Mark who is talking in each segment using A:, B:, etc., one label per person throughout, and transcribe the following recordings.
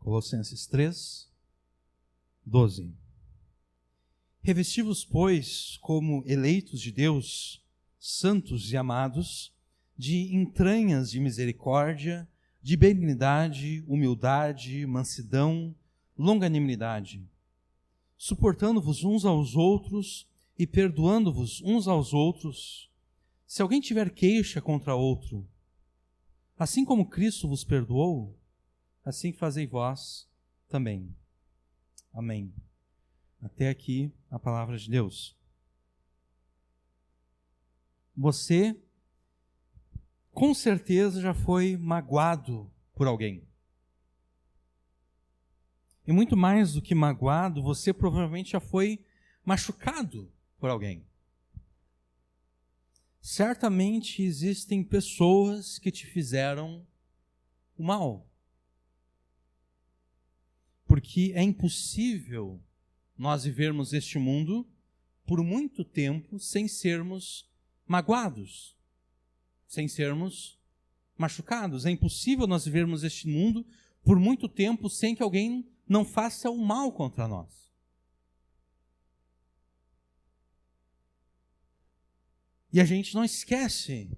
A: Colossenses 3, 12. Revesti-vos, pois, como eleitos de Deus, santos e amados, de entranhas de misericórdia, de benignidade, humildade, mansidão, longanimidade, suportando-vos uns aos outros e perdoando-vos uns aos outros, se alguém tiver queixa contra outro, assim como Cristo vos perdoou, assim fazei vós também. Amém. Até aqui a palavra de Deus. Você, com certeza, já foi magoado por alguém. E muito mais do que magoado, você provavelmente já foi machucado por alguém. Certamente existem pessoas que te fizeram o mal. Porque é impossível nós vivermos este mundo por muito tempo sem sermos magoados, sem sermos machucados. É impossível nós vivermos este mundo por muito tempo sem que alguém não faça o mal contra nós. E a gente não esquece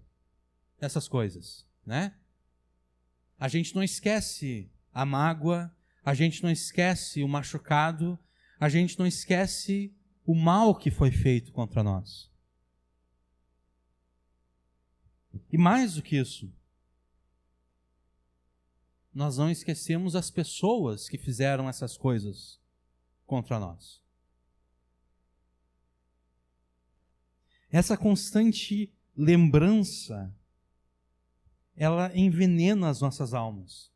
A: essas coisas, né? A gente não esquece a mágoa, a gente não esquece o machucado, a gente não esquece o mal que foi feito contra nós. E mais do que isso, nós não esquecemos as pessoas que fizeram essas coisas contra nós. Essa constante lembrança, ela envenena as nossas almas,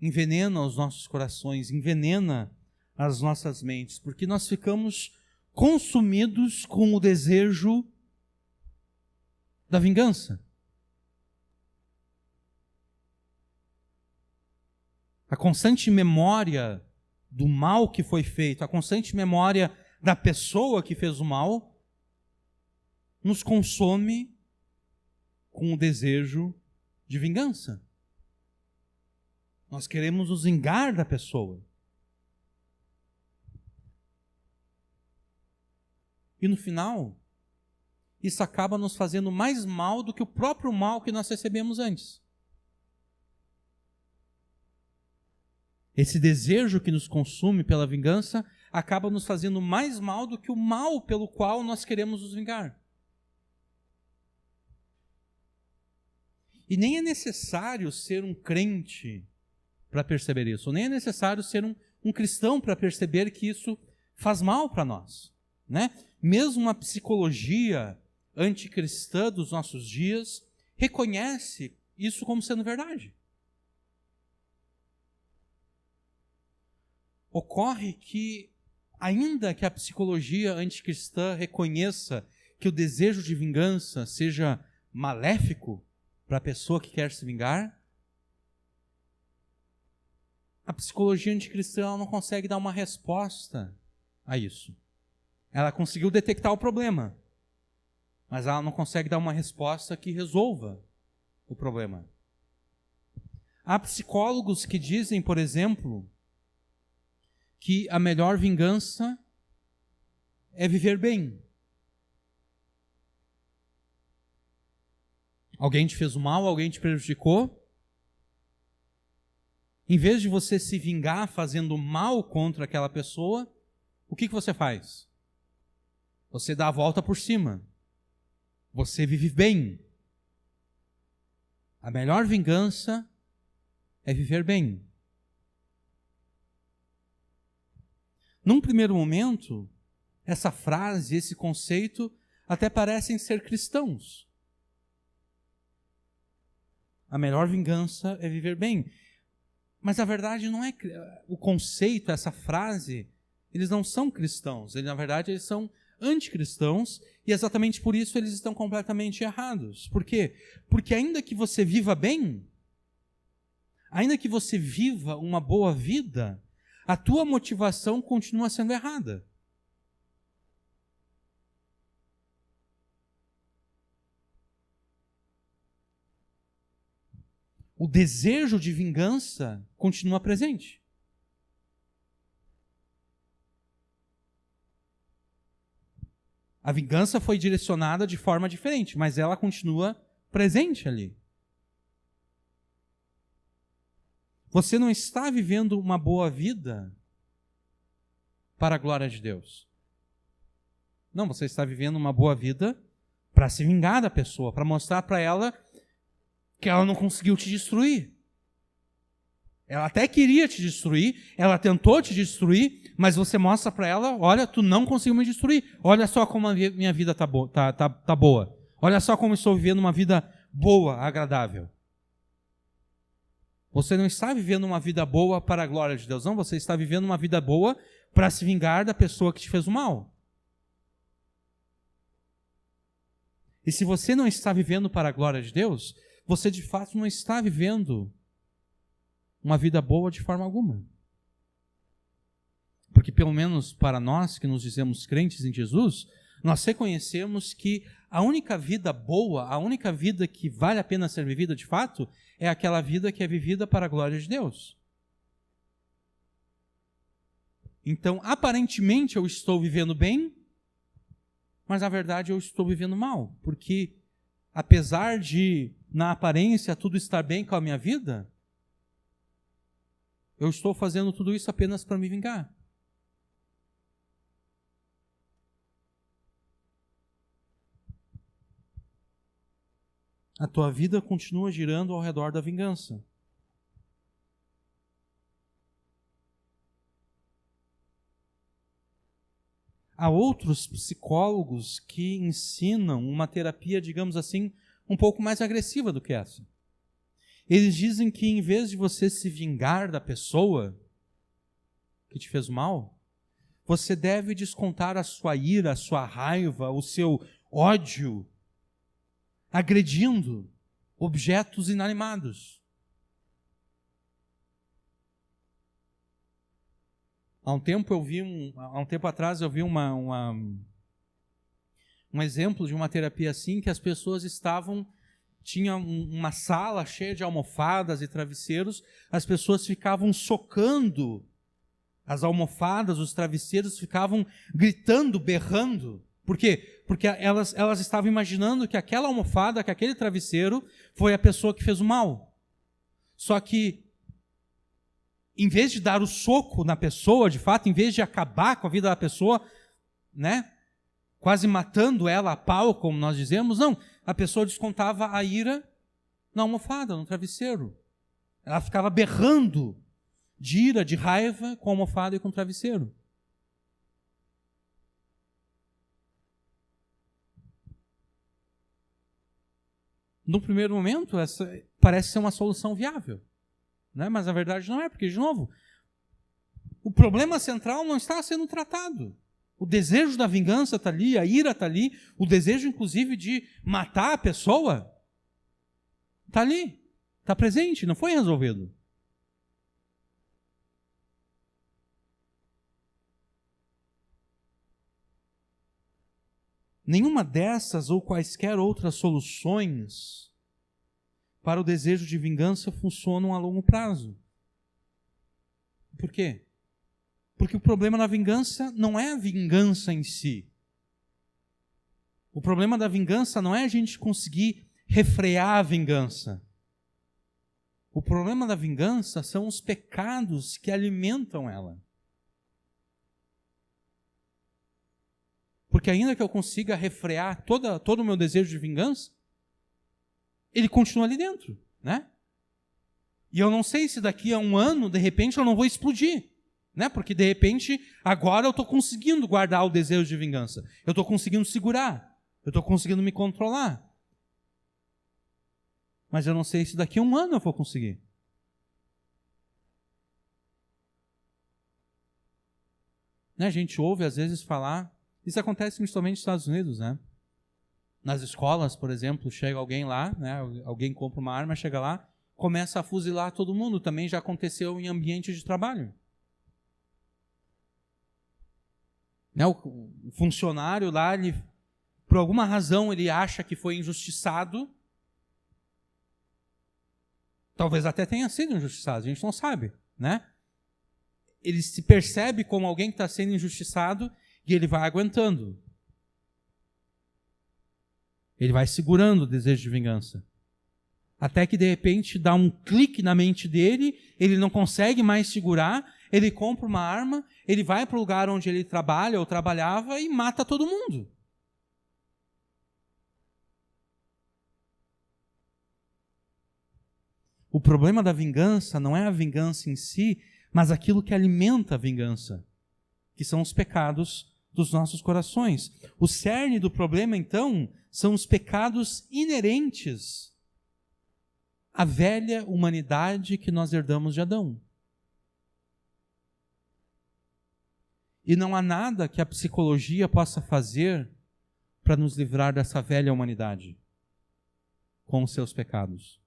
A: envenena os nossos corações, envenena as nossas mentes, porque nós ficamos consumidos com o desejo da vingança. A constante memória do mal que foi feito, a constante memória da pessoa que fez o mal, nos consome com o desejo de vingança. Nós queremos nos vingar da pessoa. E no final, isso acaba nos fazendo mais mal do que o próprio mal que nós recebemos antes. Esse desejo que nos consume pela vingança acaba nos fazendo mais mal do que o mal pelo qual nós queremos nos vingar. E nem é necessário ser um crente para perceber isso, nem é necessário ser um cristão para perceber que isso faz mal para nós, né? Mesmo a psicologia anticristã dos nossos dias reconhece isso como sendo verdade. Ocorre que, ainda que a psicologia anticristã reconheça que o desejo de vingança seja maléfico para a pessoa que quer se vingar, a psicologia anticristã ela não consegue dar uma resposta a isso. Ela conseguiu detectar o problema, mas ela não consegue dar uma resposta que resolva o problema. Há psicólogos que dizem, por exemplo, que a melhor vingança é viver bem. Alguém te fez o mal, alguém te prejudicou. Em vez de você se vingar fazendo mal contra aquela pessoa, o que você faz? Você dá a volta por cima. Você vive bem. A melhor vingança é viver bem. Num primeiro momento, essa frase, esse conceito, até parecem ser cristãos. A melhor vingança é viver bem. Mas a verdade não é o conceito, essa frase, eles não são cristãos. Na verdade, eles são anticristãos e exatamente por isso eles estão completamente errados. Por quê? Porque ainda que você viva bem, ainda que você viva uma boa vida, a tua motivação continua sendo errada. o desejo de vingança continua presente. A vingança foi direcionada de forma diferente, mas ela continua presente ali. Você não está vivendo uma boa vida para a glória de Deus. Não, você está vivendo uma boa vida para se vingar da pessoa, para mostrar para ela que ela não conseguiu te destruir. Ela até queria te destruir, ela tentou te destruir, mas você mostra para ela, olha, tu não conseguiu me destruir. Olha só como a minha vida tá boa. Olha só como eu estou vivendo uma vida boa, agradável. Você não está vivendo uma vida boa para a glória de Deus, não. Você está vivendo uma vida boa para se vingar da pessoa que te fez o mal. E se você não está vivendo para a glória de Deus, você de fato não está vivendo uma vida boa de forma alguma. Porque pelo menos para nós que nos dizemos crentes em Jesus, nós reconhecemos que a única vida boa, a única vida que vale a pena ser vivida de fato, é aquela vida que é vivida para a glória de Deus. Então, aparentemente eu estou vivendo bem, mas na verdade eu estou vivendo mal, porque apesar de, na aparência, tudo estar bem com a minha vida, eu estou fazendo tudo isso apenas para me vingar. A tua vida continua girando ao redor da vingança. Há outros psicólogos que ensinam uma terapia, digamos assim, um pouco mais agressiva do que essa. Eles dizem que em vez de você se vingar da pessoa que te fez mal, você deve descontar a sua ira, a sua raiva, o seu ódio, agredindo objetos inanimados. Há um tempo atrás eu vi um exemplo de uma terapia assim, que as pessoas tinham uma sala cheia de almofadas e travesseiros, as pessoas ficavam socando as almofadas, os travesseiros, ficavam gritando, berrando. Por quê? Porque elas estavam imaginando que aquela almofada, que aquele travesseiro foi a pessoa que fez o mal. Só que, em vez de dar o soco na pessoa, de fato, em vez de acabar com a vida da pessoa, né, quase matando ela a pau, como nós dizemos, não, a pessoa descontava a ira na almofada, no travesseiro. Ela ficava berrando de ira, de raiva com a almofada e com o travesseiro. No primeiro momento, essa parece ser uma solução viável, né? Mas na verdade não é, porque, de novo, o problema central não está sendo tratado. O desejo da vingança está ali, a ira está ali, o desejo, inclusive, de matar a pessoa está ali, está presente, não foi resolvido. Nenhuma dessas ou quaisquer outras soluções para o desejo de vingança funcionam a longo prazo. Por quê? Porque o problema da vingança não é a vingança em si. O problema da vingança não é a gente conseguir refrear a vingança. O problema da vingança são os pecados que alimentam ela. Porque ainda que eu consiga refrear todo o meu desejo de vingança, ele continua ali dentro, né? E eu não sei se daqui a um ano, de repente, eu não vou explodir, né? Porque, de repente, agora eu estou conseguindo guardar o desejo de vingança. Eu estou conseguindo segurar. Eu estou conseguindo me controlar. Mas eu não sei se daqui a um ano eu vou conseguir. Né? A gente ouve, às vezes, falar... Isso acontece principalmente nos Estados Unidos, né? Nas escolas, por exemplo, chega alguém lá, né? Alguém compra uma arma, chega lá, começa a fuzilar todo mundo. Também já aconteceu em ambiente de trabalho. Né? O funcionário lá, por alguma razão, ele acha que foi injustiçado. Talvez até tenha sido injustiçado, a gente não sabe, né? Ele se percebe como alguém que está sendo injustiçado e ele vai aguentando. Ele vai segurando o desejo de vingança. Até que, de repente, dá um clique na mente dele, ele não consegue mais segurar, ele compra uma arma, ele vai para o lugar onde ele trabalha ou trabalhava e mata todo mundo. O problema da vingança não é a vingança em si, mas aquilo que alimenta a vingança, que são os pecados dos nossos corações. O cerne do problema, então, são os pecados inerentes à velha humanidade que nós herdamos de Adão. E não há nada que a psicologia possa fazer para nos livrar dessa velha humanidade com os seus pecados.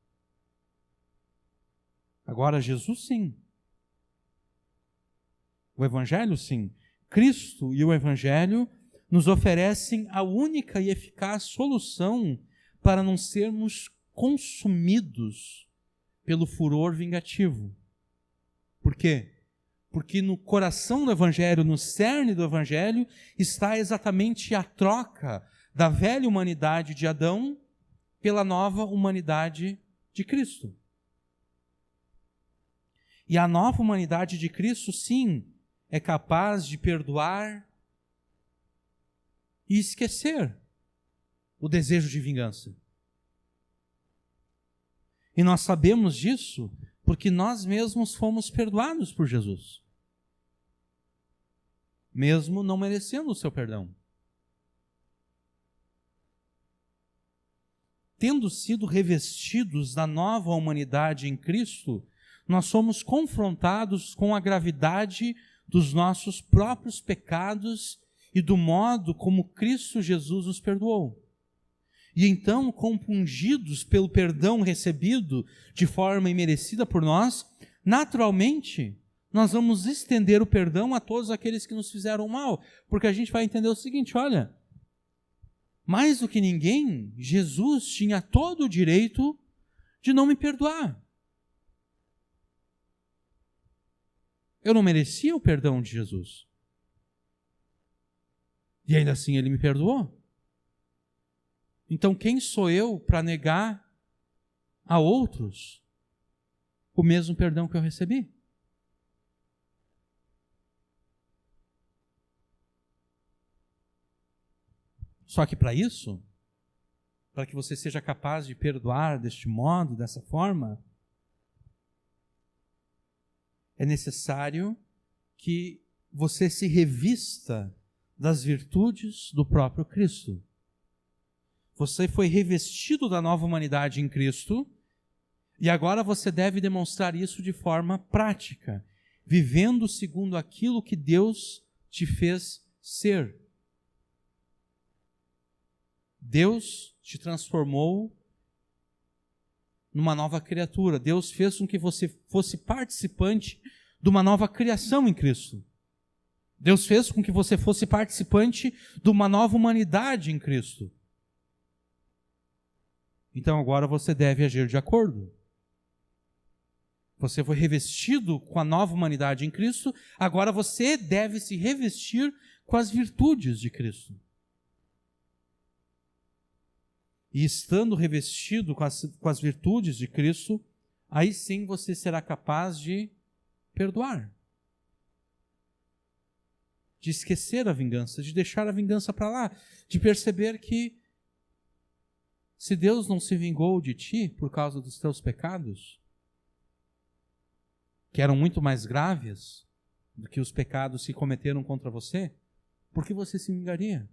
A: Agora, Jesus, sim. O Evangelho, sim. Cristo e o Evangelho nos oferecem a única e eficaz solução para não sermos consumidos pelo furor vingativo. Por quê? Porque no coração do Evangelho, no cerne do Evangelho, está exatamente a troca da velha humanidade de Adão pela nova humanidade de Cristo. E a nova humanidade de Cristo, sim, é capaz de perdoar e esquecer o desejo de vingança. E nós sabemos disso porque nós mesmos fomos perdoados por Jesus, mesmo não merecendo o seu perdão. Tendo sido revestidos da nova humanidade em Cristo, nós somos confrontados com a gravidade dos nossos próprios pecados e do modo como Cristo Jesus nos perdoou. E então, compungidos pelo perdão recebido de forma imerecida por nós, naturalmente, nós vamos estender o perdão a todos aqueles que nos fizeram mal, porque a gente vai entender o seguinte, olha, mais do que ninguém, Jesus tinha todo o direito de não me perdoar. Eu não merecia o perdão de Jesus. E ainda assim ele me perdoou. Então quem sou eu para negar a outros o mesmo perdão que eu recebi? Só que para isso, para que você seja capaz de perdoar deste modo, dessa forma, é necessário que você se revista das virtudes do próprio Cristo. Você foi revestido da nova humanidade em Cristo e agora você deve demonstrar isso de forma prática, vivendo segundo aquilo que Deus te fez ser. Deus te transformou numa nova criatura. Deus fez com que você fosse participante de uma nova criação em Cristo. Deus fez com que você fosse participante de uma nova humanidade em Cristo. Então agora você deve agir de acordo. Você foi revestido com a nova humanidade em Cristo, agora você deve se revestir com as virtudes de Cristo. E estando revestido com as virtudes de Cristo, aí sim você será capaz de perdoar. De esquecer a vingança, de deixar a vingança para lá, de perceber que se Deus não se vingou de ti por causa dos teus pecados, que eram muito mais graves do que os pecados que cometeram contra você, por que você se vingaria?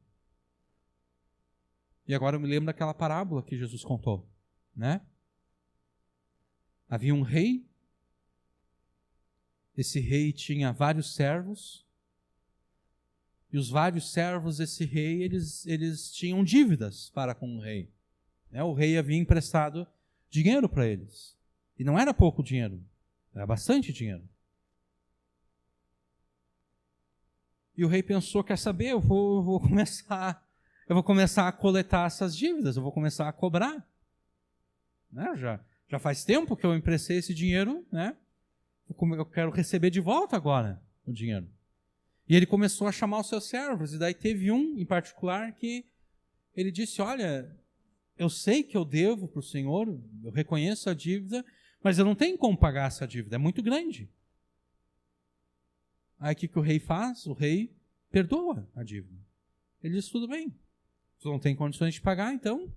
A: E agora eu me lembro daquela parábola que Jesus contou, né? Havia um rei, esse rei tinha vários servos, e os vários servos desse rei, eles tinham dívidas para com o rei. O rei havia emprestado dinheiro para eles, e não era pouco dinheiro, era bastante dinheiro. E o rei pensou, quer saber, eu vou começar a coletar essas dívidas, eu vou começar a cobrar. Né? Já faz tempo que eu emprestei esse dinheiro, né? Eu quero receber de volta agora o dinheiro. E ele começou a chamar os seus servos, e daí teve um em particular que ele disse, olha, eu sei que eu devo para o Senhor, eu reconheço a dívida, mas eu não tenho como pagar essa dívida, é muito grande. Aí o que o rei faz? O rei perdoa a dívida. Ele diz, tudo bem, você não tem condições de pagar, então, o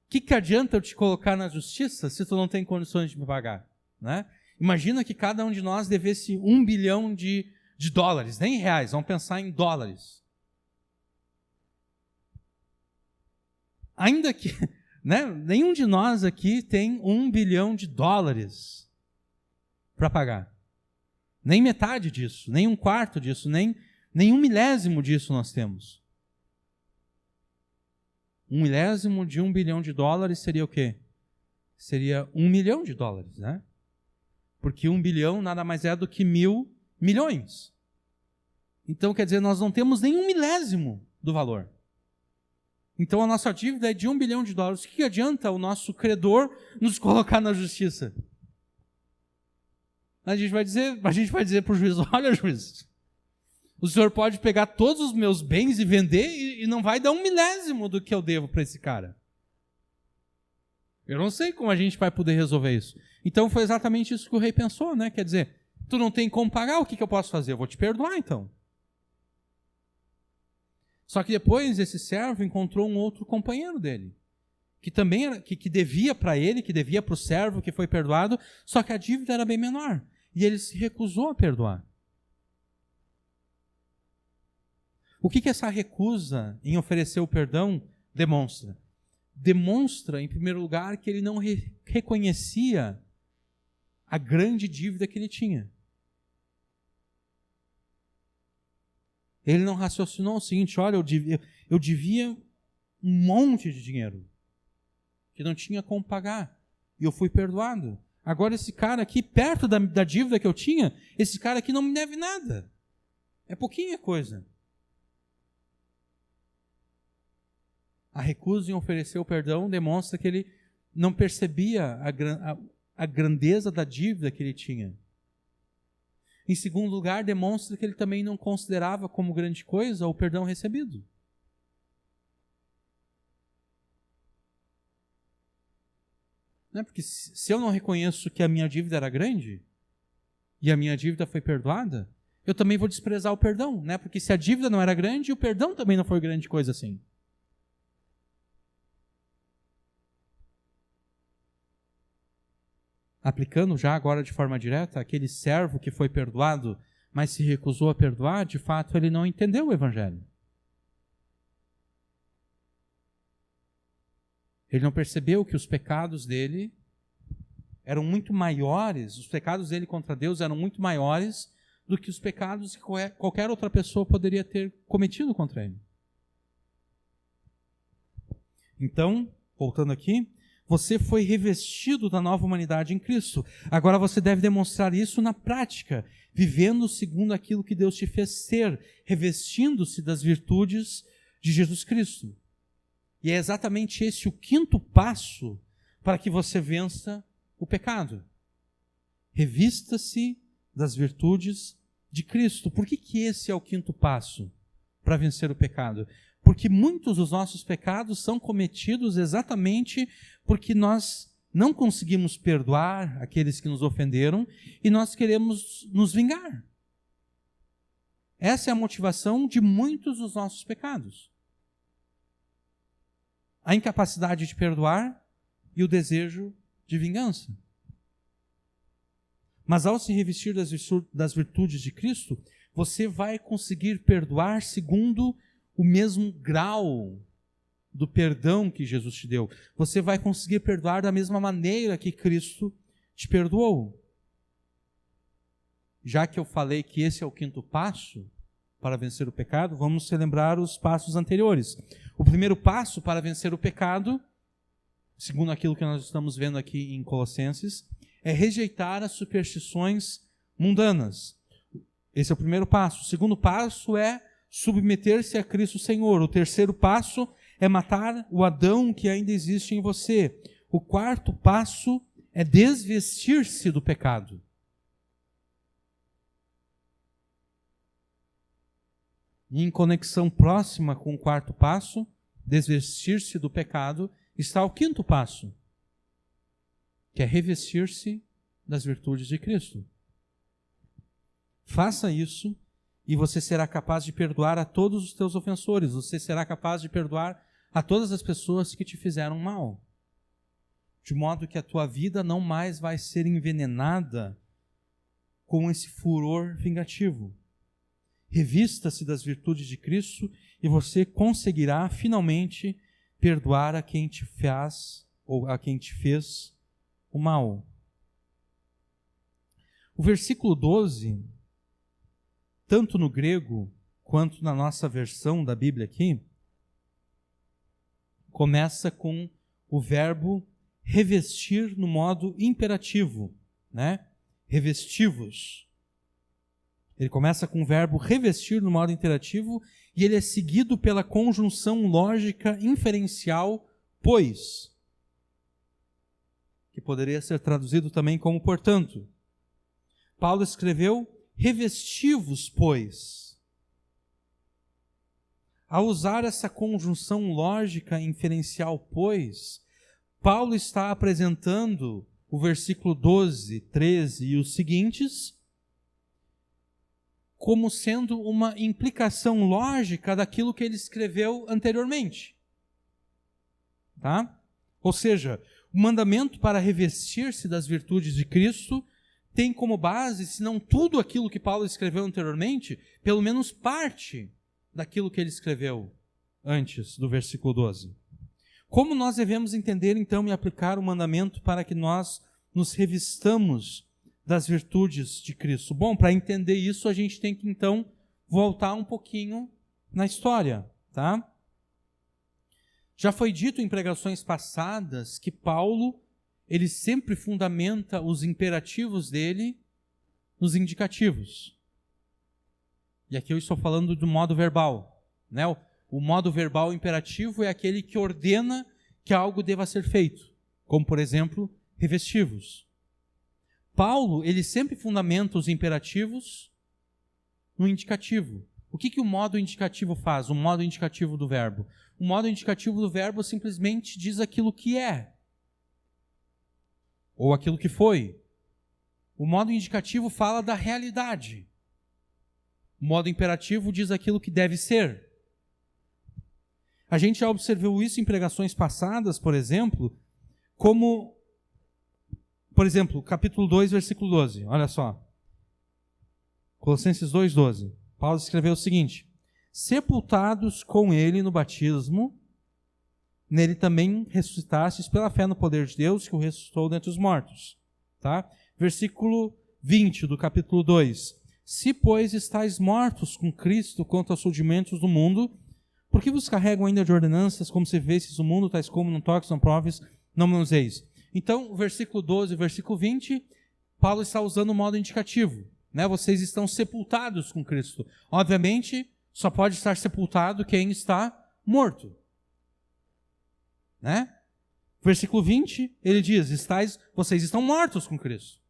A: que adianta eu te colocar na justiça se tu não tem condições de me pagar? Né? Imagina que cada um de nós devesse 1 bilhão de dólares, nem reais, vamos pensar em dólares. Ainda que, né, nenhum de nós aqui tem 1 bilhão de dólares para pagar. Nem metade disso, nem 1/4 disso, nem 1/1000 disso nós temos. 1/1000 de 1 bilhão de dólares seria o quê? Seria 1 milhão de dólares, né? Porque 1 bilhão nada mais é do que 1.000 milhões. Então, quer dizer, nós não temos nem 1/1000 do valor. Então, a nossa dívida é de 1 bilhão de dólares. O que adianta o nosso credor nos colocar na justiça? A gente vai dizer para o juiz, olha, juiz, o senhor pode pegar todos os meus bens e vender e não vai dar 1/1000 do que eu devo para esse cara. Eu não sei como a gente vai poder resolver isso. Então foi exatamente isso que o rei pensou, né? Quer dizer, tu não tem como pagar, o que eu posso fazer? Eu vou te perdoar então. Só que depois esse servo encontrou um outro companheiro dele, que também era, que devia para ele, que devia para o servo que foi perdoado, só que a dívida era bem menor. E ele se recusou a perdoar. O que essa recusa em oferecer o perdão demonstra? Demonstra, em primeiro lugar, que ele não reconhecia a grande dívida que ele tinha. Ele não raciocinou o seguinte, olha, eu devia um monte de dinheiro, que não tinha como pagar, e eu fui perdoado. Agora esse cara aqui, perto da dívida que eu tinha, esse cara aqui não me deve nada. É pouquinha coisa. A recusa em oferecer o perdão demonstra que ele não percebia a grandeza da dívida que ele tinha. Em segundo lugar, demonstra que ele também não considerava como grande coisa o perdão recebido. Não é porque se eu não reconheço que a minha dívida era grande e a minha dívida foi perdoada, eu também vou desprezar o perdão, né? Porque se a dívida não era grande, o perdão também não foi grande coisa assim. Aplicando já agora de forma direta, aquele servo que foi perdoado, mas se recusou a perdoar, de fato ele não entendeu o Evangelho. Ele não percebeu que os pecados dele eram muito maiores, os pecados dele contra Deus eram muito maiores do que os pecados que qualquer outra pessoa poderia ter cometido contra ele. Então, voltando aqui, você foi revestido da nova humanidade em Cristo. Agora você deve demonstrar isso na prática, vivendo segundo aquilo que Deus te fez ser, revestindo-se das virtudes de Jesus Cristo. E é exatamente esse o quinto passo para que você vença o pecado. Revista-se das virtudes de Cristo. Por que esse é o quinto passo para vencer o pecado? Porque muitos dos nossos pecados são cometidos exatamente porque nós não conseguimos perdoar aqueles que nos ofenderam e nós queremos nos vingar. Essa é a motivação de muitos dos nossos pecados. A incapacidade de perdoar e o desejo de vingança. Mas ao se revestir das virtudes de Cristo, você vai conseguir perdoar segundo o mesmo grau do perdão que Jesus te deu. Você vai conseguir perdoar da mesma maneira que Cristo te perdoou. Já que eu falei que esse é o quinto passo para vencer o pecado, vamos relembrar os passos anteriores. O primeiro passo para vencer o pecado, segundo aquilo que nós estamos vendo aqui em Colossenses, é rejeitar as superstições mundanas. Esse é o primeiro passo. O segundo passo é submeter-se a Cristo Senhor. O terceiro passo é matar o Adão que ainda existe em você. O quarto passo é desvestir-se do pecado. E em conexão próxima com o quarto passo, desvestir-se do pecado, está o quinto passo, que é revestir-se das virtudes de Cristo. Faça isso e você será capaz de perdoar a todos os teus ofensores. Você será capaz de perdoar a todas as pessoas que te fizeram mal. De modo que a tua vida não mais vai ser envenenada com esse furor vingativo. Revista-se das virtudes de Cristo e você conseguirá finalmente perdoar a quem te fez ou a quem te fez o mal. O versículo 12, tanto no grego quanto na nossa versão da Bíblia aqui, começa com o verbo revestir no modo imperativo, né? Revestivos. Ele começa com o verbo revestir no modo imperativo e ele é seguido pela conjunção lógica inferencial pois, que poderia ser traduzido também como portanto. Paulo escreveu revesti-vos, pois. Ao usar essa conjunção lógica inferencial pois, Paulo está apresentando o versículo 12, 13 e os seguintes como sendo uma implicação lógica daquilo que ele escreveu anteriormente. Tá? Ou seja, o mandamento para revestir-se das virtudes de Cristo tem como base, se não tudo aquilo que Paulo escreveu anteriormente, pelo menos parte daquilo que ele escreveu antes do versículo 12. Como nós devemos entender então e aplicar o mandamento para que nós nos revistamos das virtudes de Cristo? Bom, para entender isso a gente tem que então voltar um pouquinho na história, tá? Já foi dito em pregações passadas que Paulo, ele sempre fundamenta os imperativos dele nos indicativos. E aqui eu estou falando do modo verbal, né? O modo verbal imperativo é aquele que ordena que algo deva ser feito, como por exemplo, revesti-vos. Paulo, ele sempre fundamenta os imperativos no indicativo. O que o modo indicativo faz? O modo indicativo do verbo. O modo indicativo do verbo simplesmente diz aquilo que é, ou aquilo que foi. O modo indicativo fala da realidade. O modo imperativo diz aquilo que deve ser. A gente já observou isso em pregações passadas, por exemplo, como... Por exemplo, capítulo 2, versículo 12. Olha só. Colossenses 2, 12. Paulo escreveu o seguinte: sepultados com ele no batismo, nele também ressuscitastes pela fé no poder de Deus, que o ressuscitou dentre os mortos. Tá? Versículo 20 do capítulo 2. Se, pois, estáis mortos com Cristo contra os rudimentos do mundo, por que vos carregam ainda de ordenanças, como se vivesseis o mundo, tais como não toques, não proves, não manuseis? Então, o versículo 12 e o versículo 20, Paulo está usando o modo indicativo. Né? Vocês estão sepultados com Cristo. Obviamente, só pode estar sepultado quem está morto. Né? Versículo 20, ele diz, vocês estão mortos com Cristo.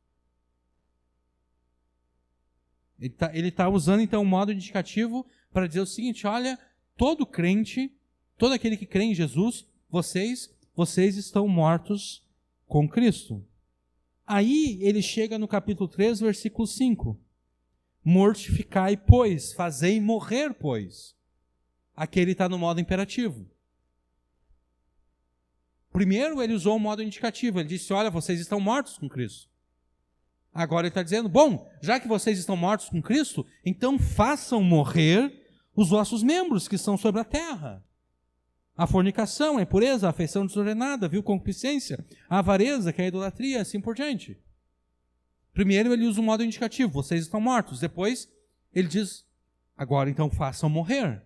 A: Ele está usando então o modo indicativo para dizer o seguinte: olha, todo crente, todo aquele que crê em Jesus, vocês estão mortos com Cristo. Aí ele chega no capítulo 3, versículo 5. Mortificai, pois, fazei morrer, pois. Aqui ele está no modo imperativo. Primeiro ele usou o modo indicativo, ele disse, olha, vocês estão mortos com Cristo. Agora ele está dizendo, bom, já que vocês estão mortos com Cristo, então façam morrer os vossos membros que estão sobre a terra. A fornicação, a impureza, a afeição desordenada, a concupiscência, a avareza, que é a idolatria, assim por diante. Primeiro ele usa o modo indicativo, vocês estão mortos. Depois ele diz, agora então façam morrer.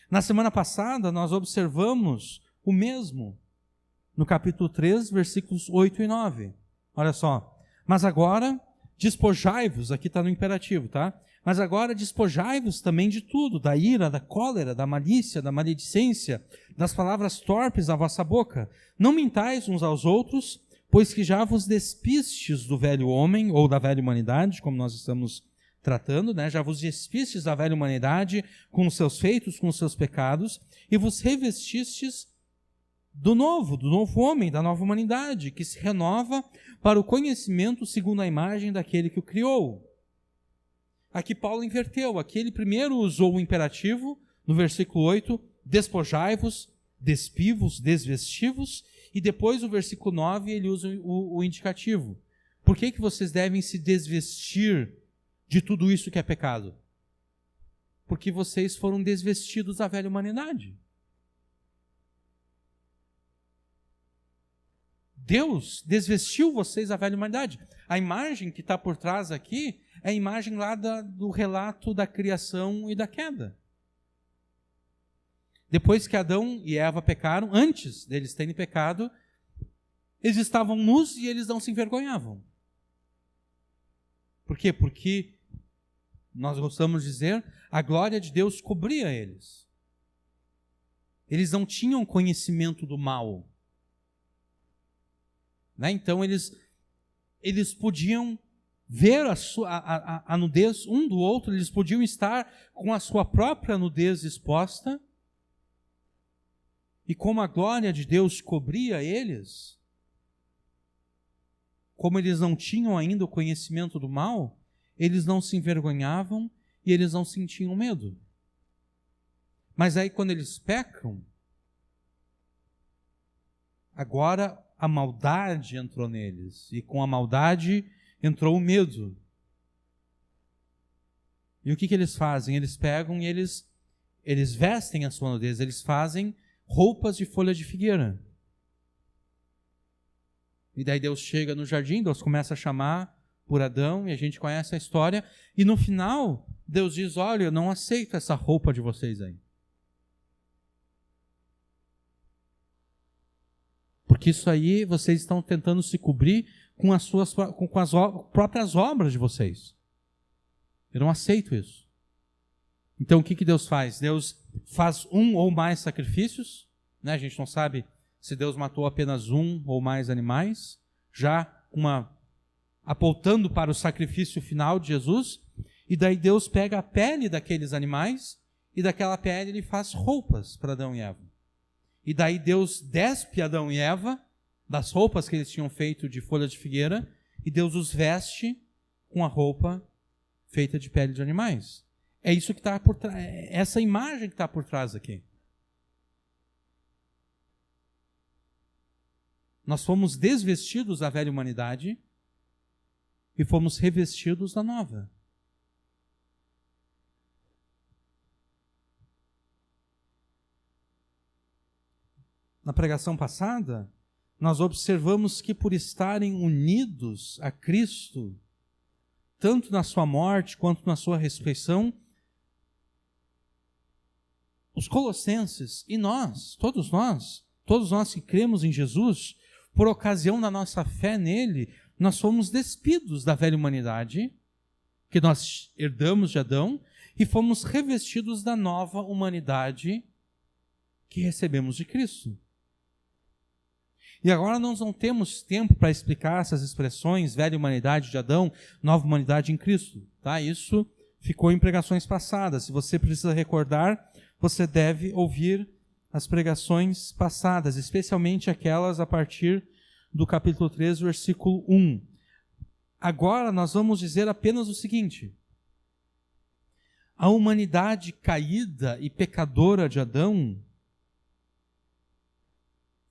A: Na semana passada nós observamos o mesmo no capítulo 3, versículos 8 e 9. Olha só. Mas agora, despojai-vos, aqui está no imperativo, tá? Mas agora despojai-vos também de tudo, da ira, da cólera, da malícia, da maledicência, das palavras torpes da vossa boca. Não mintais uns aos outros, pois que já vos despistes do velho homem, ou da velha humanidade, como nós estamos tratando, né? Já vos despistes da velha humanidade com os seus feitos, com os seus pecados, e vos revestistes do novo homem, da nova humanidade, que se renova para o conhecimento segundo a imagem daquele que o criou. Aqui Paulo inverteu, aqui ele primeiro usou o imperativo, no versículo 8, despojai-vos, despivos, desvestivos, e depois o versículo 9 ele usa o indicativo. Por que vocês devem se desvestir de tudo isso que é pecado? Porque vocês foram desvestidos da velha humanidade. Deus desvestiu vocês da velha humanidade. A imagem que está por trás aqui é a imagem lá do relato da criação e da queda. Depois que Adão e Eva pecaram, antes deles terem pecado, eles estavam nus e eles não se envergonhavam. Por quê? Porque, nós gostamos de dizer, a glória de Deus cobria eles. Eles não tinham conhecimento do mal. Então eles podiam ver a nudez um do outro, eles podiam estar com a sua própria nudez exposta, e como a glória de Deus cobria eles, como eles não tinham ainda o conhecimento do mal, eles não se envergonhavam e eles não sentiam medo. Mas aí quando eles pecam, agora a maldade entrou neles, e com a maldade entrou o medo. E o que eles fazem? Eles pegam e eles vestem a sua nudez, eles fazem roupas de folha de figueira. E daí Deus chega no jardim, Deus começa a chamar por Adão, e a gente conhece a história, e no final, Deus diz, olha, eu não aceito essa roupa de vocês aí. Porque isso aí vocês estão tentando se cobrir com as próprias obras de vocês. Eu não aceito isso. Então o que Deus faz? Deus faz um ou mais sacrifícios, né? A gente não sabe se Deus matou apenas um ou mais animais, já apontando para o sacrifício final de Jesus, e daí Deus pega a pele daqueles animais, e daquela pele ele faz roupas para Adão e Eva. E daí Deus despe Adão e Eva das roupas que eles tinham feito de folha de figueira, e Deus os veste com a roupa feita de pele de animais. É isso que está por trás, essa imagem que está por trás aqui. Nós fomos desvestidos da velha humanidade e fomos revestidos da nova. Na pregação passada, nós observamos que por estarem unidos a Cristo, tanto na sua morte quanto na sua ressurreição, os colossenses e nós, todos nós que cremos em Jesus, por ocasião da nossa fé nele, nós fomos despidos da velha humanidade, que nós herdamos de Adão, e fomos revestidos da nova humanidade que recebemos de Cristo. E agora nós não temos tempo para explicar essas expressões, velha humanidade de Adão, nova humanidade em Cristo. Tá? Isso ficou em pregações passadas. Se você precisa recordar, você deve ouvir as pregações passadas, especialmente aquelas a partir do capítulo 3, versículo 1. Agora nós vamos dizer apenas o seguinte: a humanidade caída e pecadora de Adão,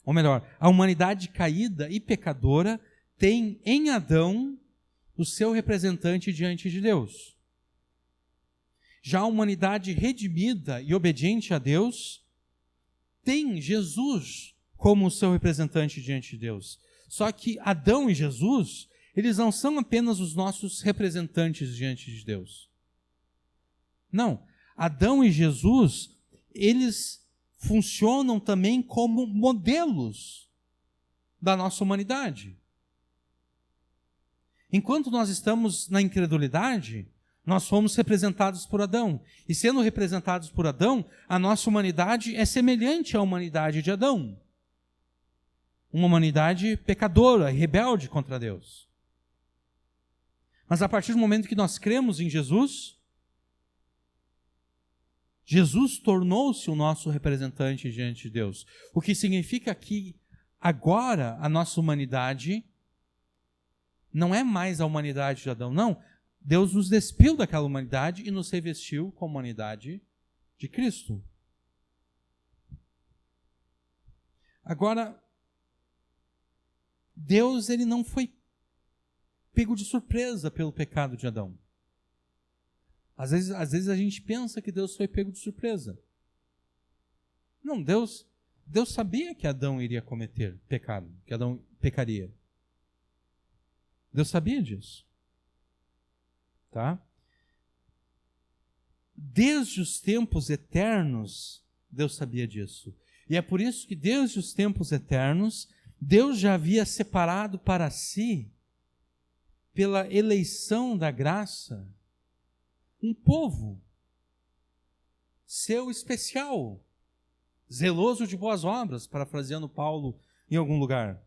A: ou melhor, a humanidade caída e pecadora tem em Adão o seu representante diante de Deus. Já a humanidade redimida e obediente a Deus tem Jesus como o seu representante diante de Deus. Só que Adão e Jesus, eles não são apenas os nossos representantes diante de Deus. Não, Adão e Jesus, eles funcionam também como modelos da nossa humanidade. Enquanto nós estamos na incredulidade, Nós fomos representados por Adão. E sendo representados por Adão, a nossa humanidade é semelhante à humanidade de Adão. Uma humanidade pecadora e rebelde contra Deus. Mas a partir do momento que nós cremos em Jesus, Jesus tornou-se o nosso representante diante de Deus. O que significa que agora a nossa humanidade não é mais a humanidade de Adão, não. Deus nos despiu daquela humanidade e nos revestiu com a humanidade de Cristo. Agora, Deus ele não foi pego de surpresa pelo pecado de Adão. Às vezes a gente pensa que Deus foi pego de surpresa. Não, Deus sabia que Adão iria cometer pecado, que Adão pecaria. Deus sabia disso. Tá? Desde os tempos eternos, Deus sabia disso. E é por isso que desde os tempos eternos, Deus já havia separado para si, pela eleição da graça, um povo seu especial, zeloso de boas obras, parafraseando Paulo em algum lugar.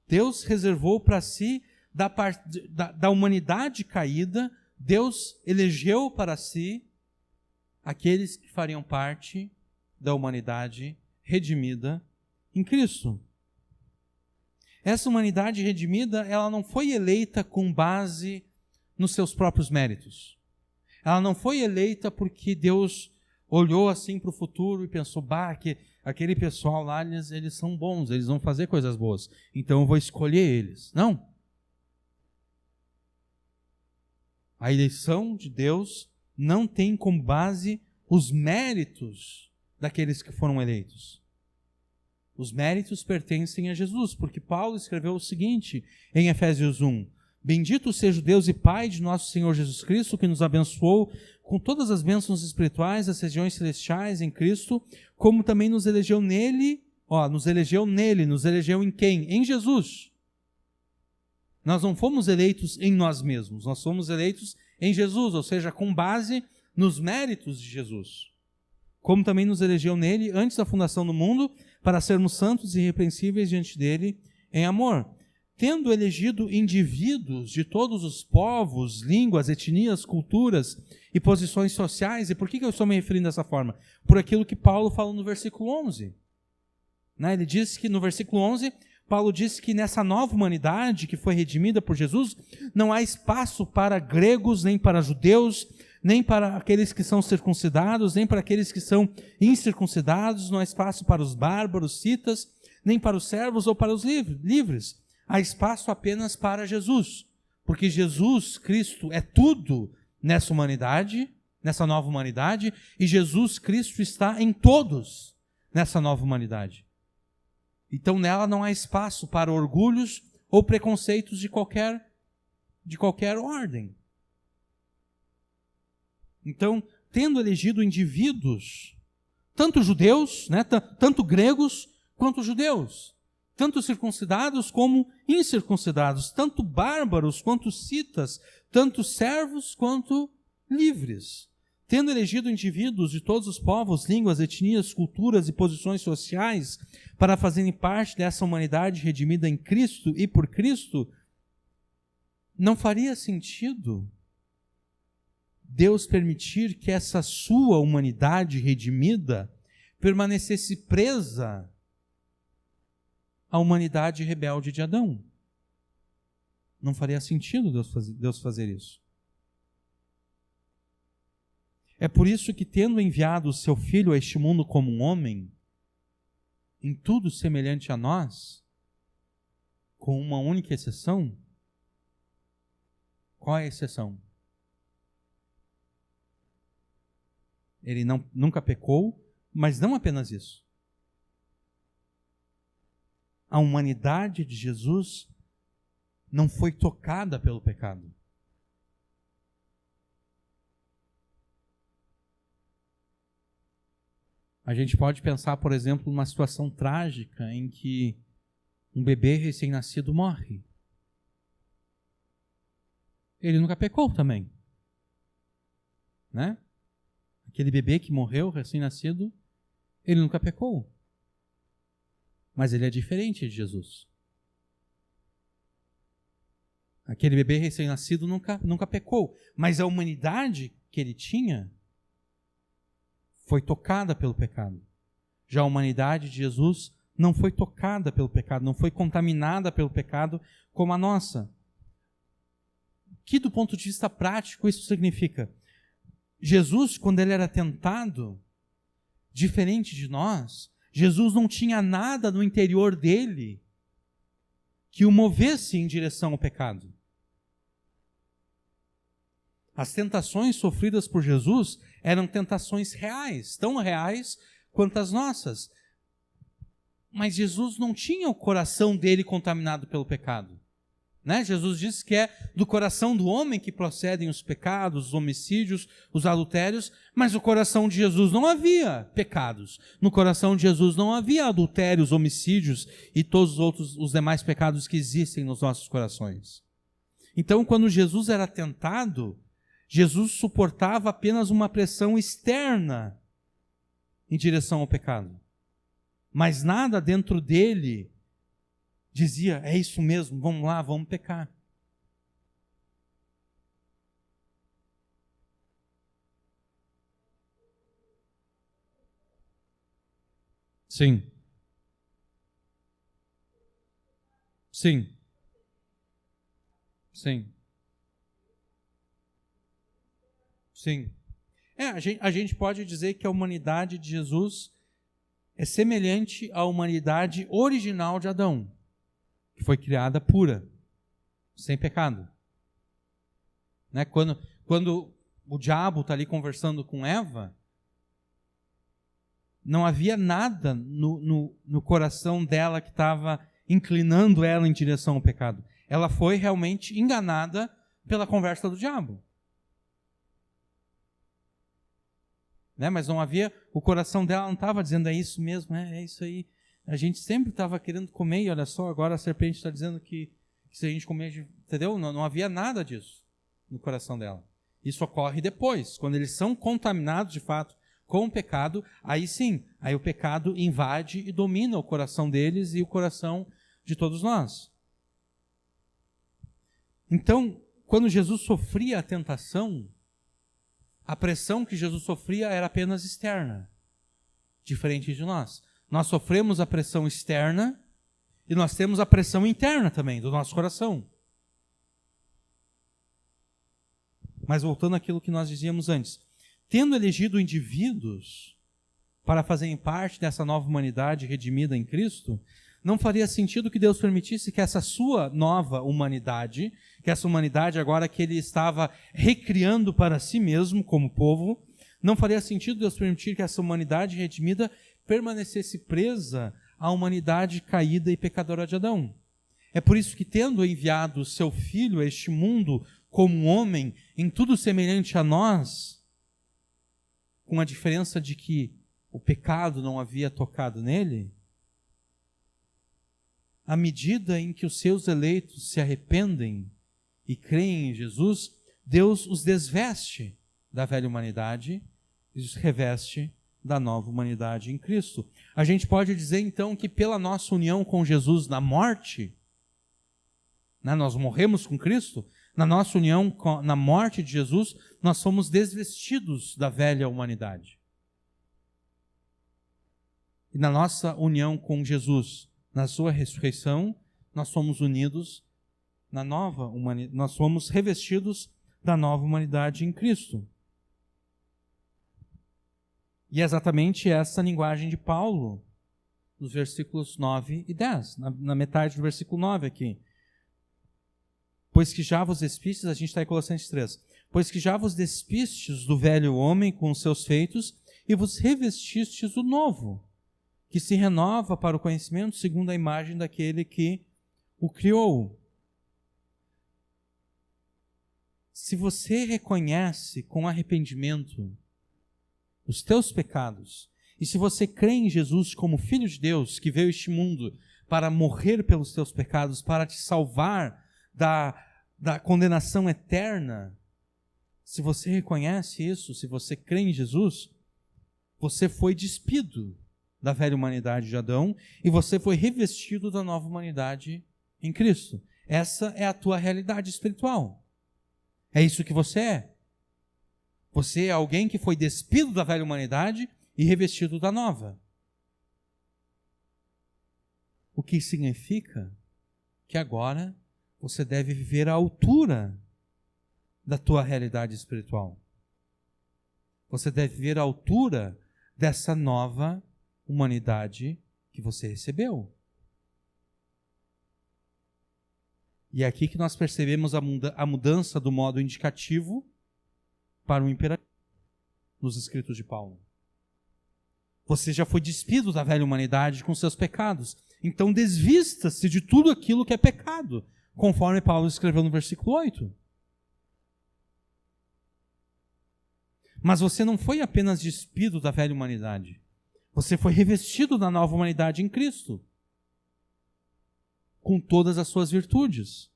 A: Deus reservou para si, da humanidade caída, Deus elegeu para si aqueles que fariam parte da humanidade redimida em Cristo. Essa humanidade redimida, ela não foi eleita com base nos seus próprios méritos. Ela não foi eleita porque Deus olhou assim para o futuro e pensou, que aquele pessoal lá, eles são bons, eles vão fazer coisas boas, então eu vou escolher eles. Não. A eleição de Deus não tem como base os méritos daqueles que foram eleitos. Os méritos pertencem a Jesus, porque Paulo escreveu o seguinte em Efésios 1: Bendito seja o Deus e Pai de nosso Senhor Jesus Cristo, que nos abençoou com todas as bênçãos espirituais das regiões celestiais em Cristo, como também nos elegeu nele, nos elegeu em quem? Em Jesus. Nós não fomos eleitos em nós mesmos, nós fomos eleitos em Jesus, ou seja, com base nos méritos de Jesus. Como também nos elegeu nele antes da fundação do mundo, para sermos santos e irrepreensíveis diante dele em amor. Tendo elegido indivíduos de todos os povos, línguas, etnias, culturas e posições sociais. E por que eu estou me referindo dessa forma? Por aquilo que Paulo falou no versículo 11. Ele diz que no versículo 11, Paulo disse que nessa nova humanidade que foi redimida por Jesus, não há espaço para gregos, nem para judeus, nem para aqueles que são circuncidados, nem para aqueles que são incircuncidados, não há espaço para os bárbaros, citas, nem para os servos ou para os livres. Há espaço apenas para Jesus, porque Jesus Cristo é tudo nessa humanidade, nessa nova humanidade, e Jesus Cristo está em todos nessa nova humanidade. Então nela não há espaço para orgulhos ou preconceitos de qualquer ordem. Então, tendo elegido indivíduos, tanto judeus, tanto gregos quanto judeus, tanto circuncidados como incircuncidados, tanto bárbaros quanto citas, tanto servos quanto livres. Tendo elegido indivíduos de todos os povos, línguas, etnias, culturas e posições sociais para fazerem parte dessa humanidade redimida em Cristo e por Cristo, não faria sentido Deus permitir que essa sua humanidade redimida permanecesse presa à humanidade rebelde de Adão. Não faria sentido Deus fazer isso. É por isso que, tendo enviado o seu Filho a este mundo como um homem, em tudo semelhante a nós, com uma única exceção. Qual é a exceção? Ele nunca pecou, mas não apenas isso. A humanidade de Jesus não foi tocada pelo pecado. A gente pode pensar, por exemplo, numa situação trágica em que um bebê recém-nascido morre. Ele nunca pecou também. né? Aquele bebê que morreu, recém-nascido, ele nunca pecou. Mas ele é diferente de Jesus. Aquele bebê recém-nascido nunca pecou. Mas a humanidade que ele tinha foi tocada pelo pecado. Já a humanidade de Jesus não foi tocada pelo pecado, não foi contaminada pelo pecado como a nossa. Que do ponto de vista prático isso significa? Jesus, quando ele era tentado, diferente de nós, Jesus não tinha nada no interior dele que o movesse em direção ao pecado. As tentações sofridas por Jesus eram tentações reais, tão reais quanto as nossas. Mas Jesus não tinha o coração dele contaminado pelo pecado. Né? Jesus disse que é do coração do homem que procedem os pecados, os homicídios, os adultérios, mas no coração de Jesus não havia pecados. No coração de Jesus não havia adultérios, homicídios e todos os demais pecados que existem nos nossos corações. Então, quando Jesus era tentado, Jesus suportava apenas uma pressão externa em direção ao pecado. Mas nada dentro dele dizia, é isso mesmo, vamos lá, vamos pecar. Sim. Sim. Sim. Sim. A gente pode dizer que a humanidade de Jesus é semelhante à humanidade original de Adão, que foi criada pura, sem pecado. Né? Quando o diabo está ali conversando com Eva, não havia nada no coração dela que estava inclinando ela em direção ao pecado. Ela foi realmente enganada pela conversa do diabo. Né? Mas não havia, o coração dela não estava dizendo, é isso mesmo, é isso aí. A gente sempre estava querendo comer e olha só, agora a serpente está dizendo que se a gente comer, entendeu? Não havia nada disso no coração dela. Isso ocorre depois, quando eles são contaminados de fato com o pecado, aí sim, aí o pecado invade e domina o coração deles e o coração de todos nós. Então, quando Jesus sofria a tentação, a pressão que Jesus sofria era apenas externa, diferente de nós. Nós sofremos a pressão externa e nós temos a pressão interna também, do nosso coração. Mas voltando àquilo que nós dizíamos antes, tendo elegido indivíduos para fazerem parte dessa nova humanidade redimida em Cristo, não faria sentido que Deus permitisse que essa sua nova humanidade, que essa humanidade agora que ele estava recriando para si mesmo como povo, não faria sentido Deus permitir que essa humanidade redimida permanecesse presa à humanidade caída e pecadora de Adão. É por isso que, tendo enviado o seu Filho a este mundo como um homem, em tudo semelhante a nós, com a diferença de que o pecado não havia tocado nele, à medida em que os seus eleitos se arrependem e creem em Jesus, Deus os desveste da velha humanidade e os reveste da nova humanidade em Cristo. A gente pode dizer então que pela nossa união com Jesus na morte, né, nós morremos com Cristo, na nossa união na morte de Jesus, nós somos desvestidos da velha humanidade. E na nossa união com Jesus, na sua ressurreição, nós somos unidos na nova humanidade, nós somos revestidos da nova humanidade em Cristo. E é exatamente essa linguagem de Paulo, nos versículos 9 e 10, na metade do versículo 9 aqui. Pois que já vos despistes, a gente está em Colossenses 3, pois que já vos despistes do velho homem com os seus feitos e vos revestistes do novo, que se renova para o conhecimento segundo a imagem daquele que o criou. Se você reconhece com arrependimento os teus pecados, e se você crê em Jesus como Filho de Deus, que veio a este mundo para morrer pelos teus pecados, para te salvar da condenação eterna, se você reconhece isso, se você crê em Jesus, você foi despido da velha humanidade de Adão e você foi revestido da nova humanidade em Cristo. Essa é a tua realidade espiritual. É isso que você é. Você é alguém que foi despido da velha humanidade e revestido da nova. O que significa que agora você deve viver à altura da tua realidade espiritual. Você deve viver à altura dessa nova humanidade que você recebeu. E é aqui que nós percebemos a mudança do modo indicativo para o imperativo nos escritos de Paulo. Você já foi despido da velha humanidade com seus pecados. Então desvista-se de tudo aquilo que é pecado, conforme Paulo escreveu no versículo 8. Mas você não foi apenas despido da velha humanidade. Você foi revestido da nova humanidade em Cristo, com todas as suas virtudes.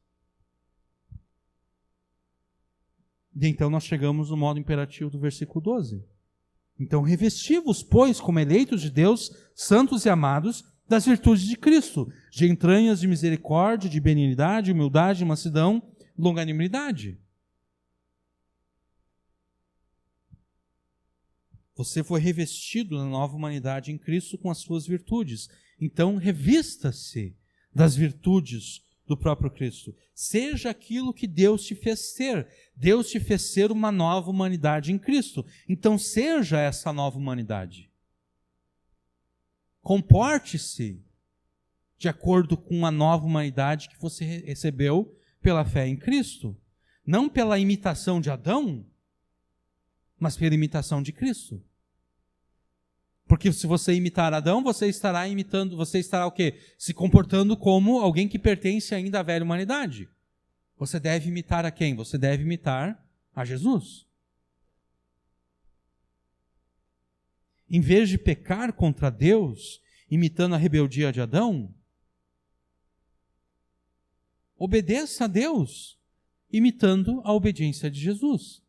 A: E então nós chegamos no modo imperativo do versículo 12. Então revesti-vos, pois, como eleitos de Deus, santos e amados, das virtudes de Cristo, de entranhas de misericórdia, de benignidade, humildade, mansidão, longanimidade. Você foi revestido da nova humanidade em Cristo com as suas virtudes. Então revista-se das virtudes do próprio Cristo. Seja aquilo que Deus te fez ser. Deus te fez ser uma nova humanidade em Cristo. Então seja essa nova humanidade. Comporte-se de acordo com a nova humanidade que você recebeu pela fé em Cristo. Não pela imitação de Adão, mas pela imitação de Cristo. Porque se você imitar Adão, você estará o quê? Se comportando como alguém que pertence ainda à velha humanidade. Você deve imitar a quem? Você deve imitar a Jesus. Em vez de pecar contra Deus, imitando a rebeldia de Adão, obedeça a Deus, imitando a obediência de Jesus.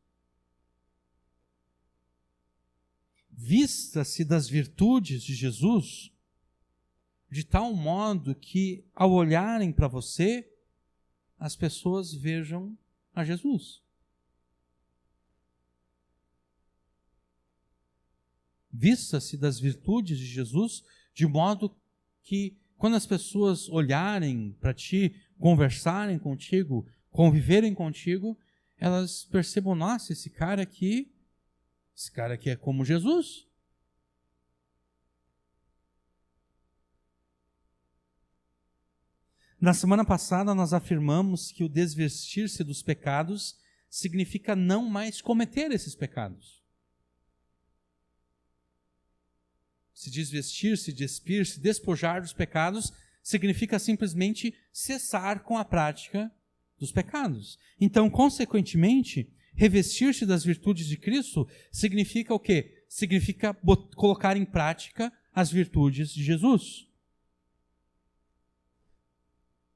A: Vista-se das virtudes de Jesus, de tal modo que, ao olharem para você, as pessoas vejam a Jesus. Vista-se das virtudes de Jesus, de modo que, quando as pessoas olharem para ti, conversarem contigo, conviverem contigo, elas percebam, nossa, esse cara aqui é como Jesus. Na semana passada nós afirmamos que o desvestir-se dos pecados significa não mais cometer esses pecados. Se desvestir, se despir, se despojar dos pecados significa simplesmente cessar com a prática dos pecados. Então, consequentemente, revestir-se das virtudes de Cristo significa o quê? Significa colocar em prática as virtudes de Jesus.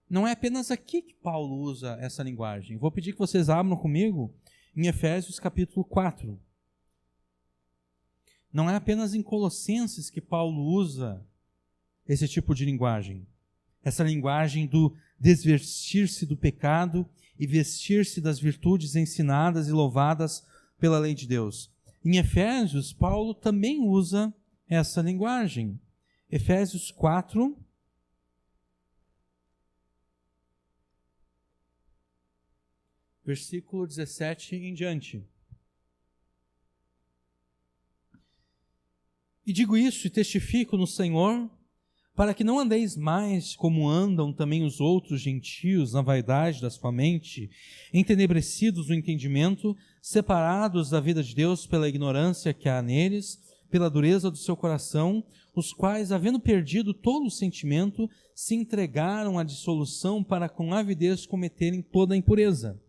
A: Não é apenas aqui que Paulo usa essa linguagem. Vou pedir que vocês abram comigo em Efésios capítulo 4. Não é apenas em Colossenses que Paulo usa esse tipo de linguagem. Essa linguagem do desvestir-se do pecado e vestir-se das virtudes ensinadas e louvadas pela lei de Deus. Em Efésios, Paulo também usa essa linguagem. Efésios 4, versículo 17 em diante. E digo isso e testifico no Senhor, para que não andeis mais como andam também os outros gentios na vaidade da sua mente, entenebrecidos do entendimento, separados da vida de Deus pela ignorância que há neles, pela dureza do seu coração, os quais, havendo perdido todo o sentimento, se entregaram à dissolução para com avidez cometerem toda a impureza.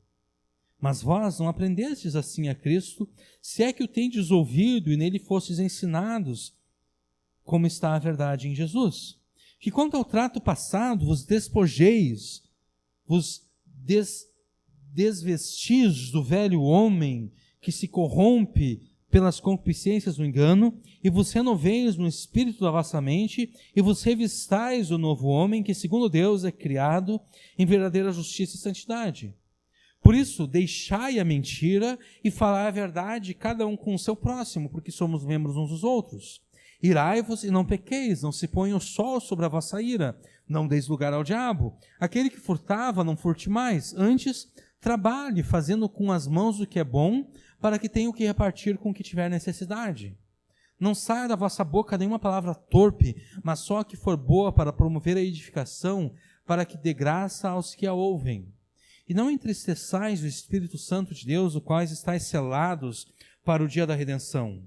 A: Mas vós não aprendestes assim a Cristo, se é que o tendes ouvido e nele fostes ensinados, como está a verdade em Jesus. Que quanto ao trato passado, vos despojeis, vos desvestis do velho homem, que se corrompe pelas concupiscências do engano, e vos renoveis no espírito da vossa mente, e vos revistais o novo homem, que segundo Deus é criado em verdadeira justiça e santidade. Por isso, deixai a mentira e falai a verdade, cada um com o seu próximo, porque somos membros uns dos outros. Irai-vos e não pequeis, não se ponha o sol sobre a vossa ira, não deis lugar ao diabo. Aquele que furtava, não furte mais, antes trabalhe, fazendo com as mãos o que é bom, para que tenha o que repartir com o que tiver necessidade. Não saia da vossa boca nenhuma palavra torpe, mas só a que for boa para promover a edificação, para que dê graça aos que a ouvem. E não entristeçais o Espírito Santo de Deus, o quais estáis selados para o dia da redenção.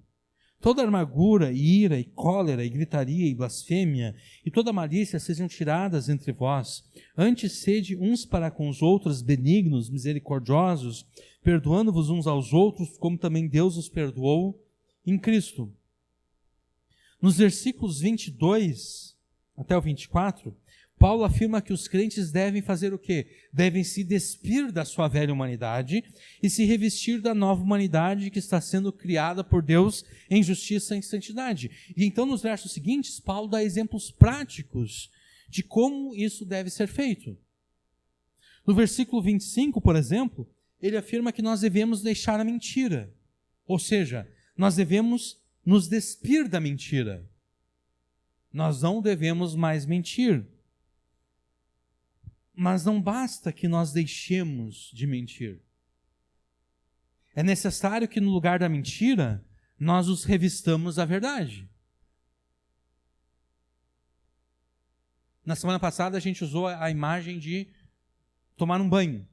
A: Toda amargura, e ira, e cólera, e gritaria, e blasfêmia, e toda malícia sejam tiradas entre vós. Antes sede uns para com os outros benignos, misericordiosos, perdoando-vos uns aos outros, como também Deus os perdoou em Cristo. Nos versículos 22 até o 24, Paulo afirma que os crentes devem fazer o quê? Devem se despir da sua velha humanidade e se revestir da nova humanidade que está sendo criada por Deus em justiça e em santidade. E então, nos versos seguintes, Paulo dá exemplos práticos de como isso deve ser feito. No versículo 25, por exemplo, ele afirma que nós devemos deixar a mentira. Ou seja, nós devemos nos despir da mentira. Nós não devemos mais mentir. Mas não basta que nós deixemos de mentir. É necessário que no lugar da mentira, nós os revistamos a verdade. Na semana passada a gente usou a imagem de tomar um banho.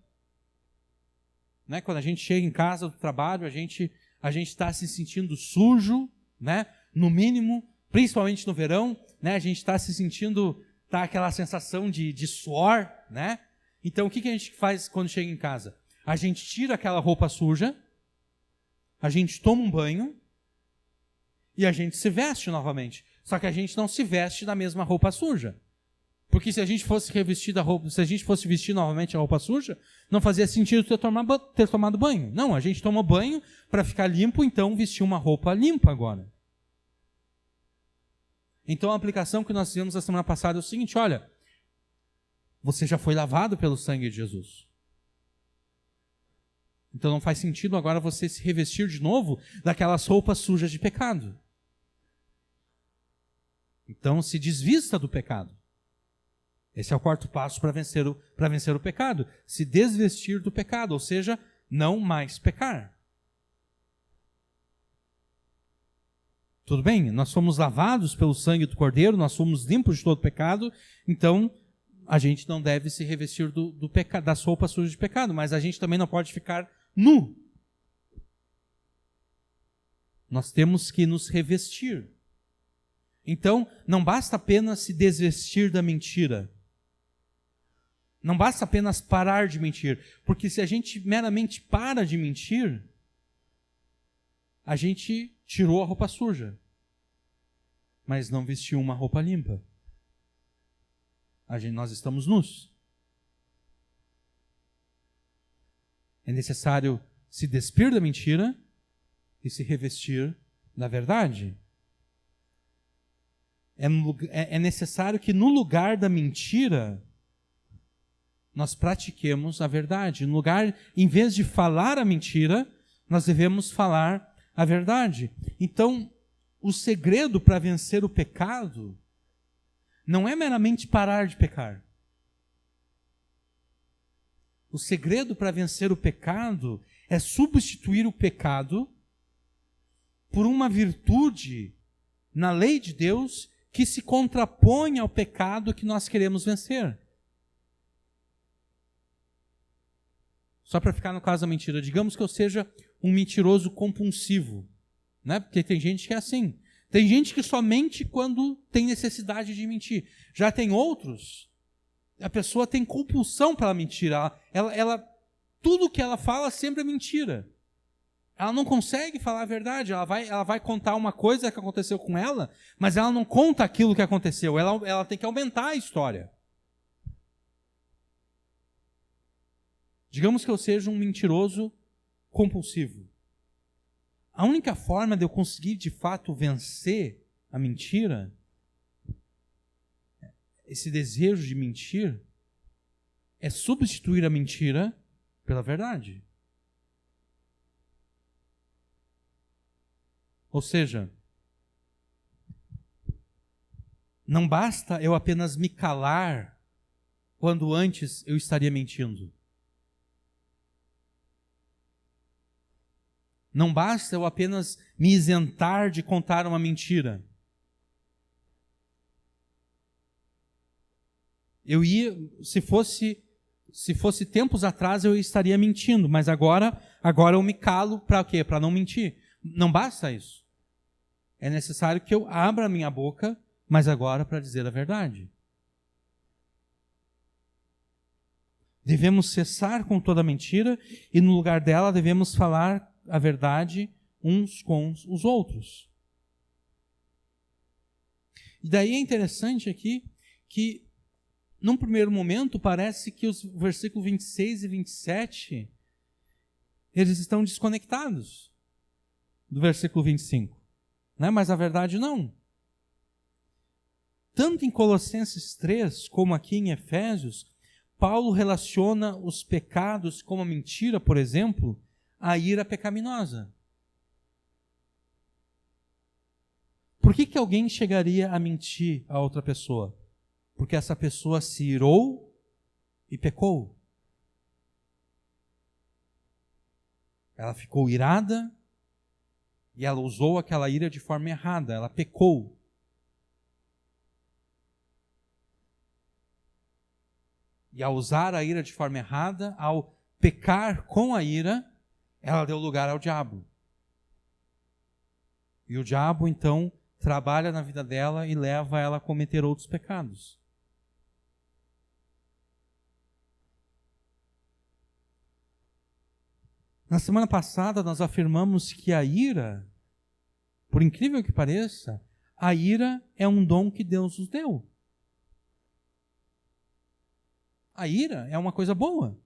A: Né? Quando a gente chega em casa do trabalho, a gente está se sentindo sujo, né? No mínimo, principalmente no verão, né? A gente está se sentindo... Tá aquela sensação de suor, né? Então, o que a gente faz quando chega em casa? A gente tira aquela roupa suja, a gente toma um banho e a gente se veste novamente. Só que a gente não se veste da mesma roupa suja. Porque se a gente fosse vestir novamente a roupa suja, não fazia sentido ter tomado banho. Não, a gente toma banho para ficar limpo, então vestir uma roupa limpa agora. Então a aplicação que nós fizemos na semana passada é o seguinte, olha, você já foi lavado pelo sangue de Jesus. Então não faz sentido agora você se revestir de novo daquelas roupas sujas de pecado. Então se desvista do pecado. Esse é o quarto passo para vencer o pecado. Se desvestir do pecado, ou seja, não mais pecar. Tudo bem? Nós fomos lavados pelo sangue do Cordeiro, nós fomos limpos de todo pecado, então a gente não deve se revestir das roupas sujas de pecado, mas a gente também não pode ficar nu. Nós temos que nos revestir. Então, não basta apenas se desvestir da mentira. Não basta apenas parar de mentir, porque se a gente meramente para de mentir, a gente tirou a roupa suja, mas não vestiu uma roupa limpa. Nós estamos nus. É necessário se despir da mentira e se revestir da verdade. É necessário que no lugar da mentira nós pratiquemos a verdade. Em vez de falar a mentira, nós devemos falar a verdade. Então, o segredo para vencer o pecado não é meramente parar de pecar. O segredo para vencer o pecado é substituir o pecado por uma virtude na lei de Deus que se contrapõe ao pecado que nós queremos vencer. Só para ficar no caso da mentira, digamos que eu seja um mentiroso compulsivo, né? Porque tem gente que é assim. Tem gente que só mente quando tem necessidade de mentir. Já tem outros, a pessoa tem compulsão pela mentira. Tudo que ela fala sempre é mentira. Ela não consegue falar a verdade. Ela vai contar uma coisa que aconteceu com ela, mas ela não conta aquilo que aconteceu. Ela tem que aumentar a história. Digamos que eu seja um mentiroso compulsivo. A única forma de eu conseguir, de fato, vencer a mentira, esse desejo de mentir, é substituir a mentira pela verdade. Ou seja, não basta eu apenas me calar quando antes eu estaria mentindo. Não basta eu apenas me isentar de contar uma mentira. Eu ia, se fosse tempos atrás, eu estaria mentindo, mas agora eu me calo para o quê? Para não mentir. Não basta isso. É necessário que eu abra a minha boca, mas agora para dizer a verdade. Devemos cessar com toda mentira e no lugar dela devemos falar a verdade uns com os outros. E daí é interessante aqui que num primeiro momento, parece que os versículos 26 e 27, eles estão desconectados do versículo 25. Né? Mas a verdade não. Tanto em Colossenses 3, como aqui em Efésios, Paulo relaciona os pecados como a mentira, por exemplo, à ira pecaminosa. Por que alguém chegaria a mentir a outra pessoa? Porque essa pessoa se irou e pecou. Ela ficou irada e ela usou aquela ira de forma errada. Ela pecou. E ao usar a ira de forma errada, ao pecar com a ira, ela deu lugar ao diabo. E o diabo, então, trabalha na vida dela e leva ela a cometer outros pecados. Na semana passada, nós afirmamos que a ira, por incrível que pareça, a ira é um dom que Deus nos deu. A ira é uma coisa boa.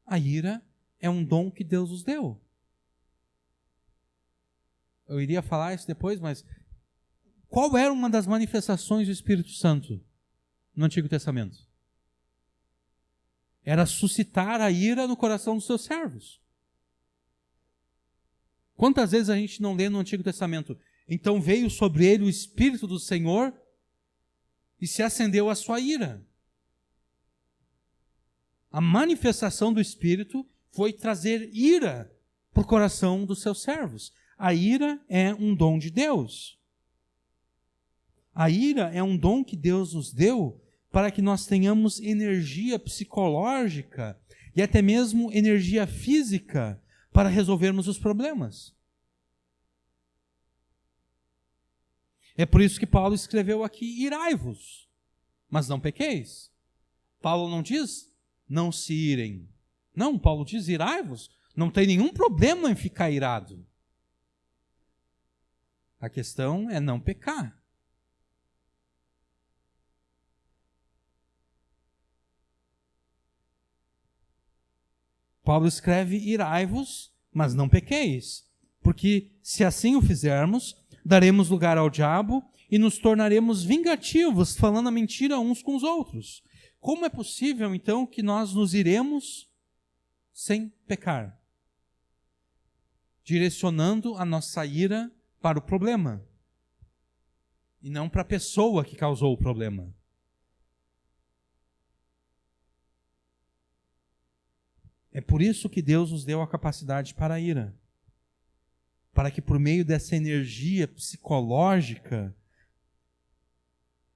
A: A ira é um dom que Deus nos deu. Eu iria falar isso depois, mas qual era uma das manifestações do Espírito Santo no Antigo Testamento? Era suscitar a ira no coração dos seus servos. Quantas vezes a gente não lê no Antigo Testamento? Então veio sobre ele o Espírito do Senhor e se acendeu a sua ira. A manifestação do Espírito foi trazer ira para o coração dos seus servos. A ira é um dom de Deus. A ira é um dom que Deus nos deu para que nós tenhamos energia psicológica e até mesmo energia física para resolvermos os problemas. É por isso que Paulo escreveu aqui, irai-vos, mas não pequeis. Paulo não diz, não se irem. Não, Paulo diz, irai-vos. Não tem nenhum problema em ficar irado. A questão é não pecar. Paulo escreve, irai-vos, mas não pequeis, porque se assim o fizermos, daremos lugar ao diabo e nos tornaremos vingativos, falando a mentira uns com os outros. Como é possível, então, que nós nos iremos sem pecar? Direcionando a nossa ira para o problema, e não para a pessoa que causou o problema. É por isso que Deus nos deu a capacidade para a ira. Para que por meio dessa energia psicológica,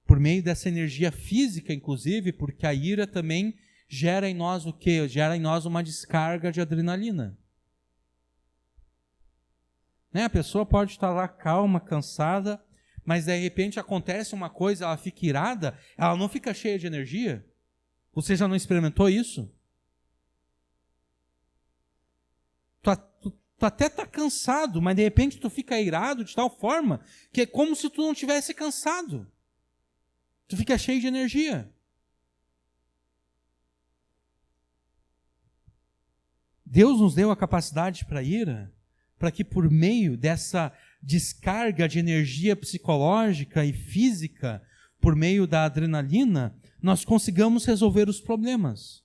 A: por meio dessa energia física, inclusive, porque a ira também gera em nós o quê? Gera em nós uma descarga de adrenalina. Né? A pessoa pode estar lá calma, cansada, mas de repente acontece uma coisa, ela fica irada, ela não fica cheia de energia. Você já não experimentou isso? Tu até está cansado, mas de repente tu fica irado de tal forma que é como se tu não tivesse cansado. Tu fica cheio de energia. Deus nos deu a capacidade para a ira, para que por meio dessa descarga de energia psicológica e física, por meio da adrenalina, nós consigamos resolver os problemas.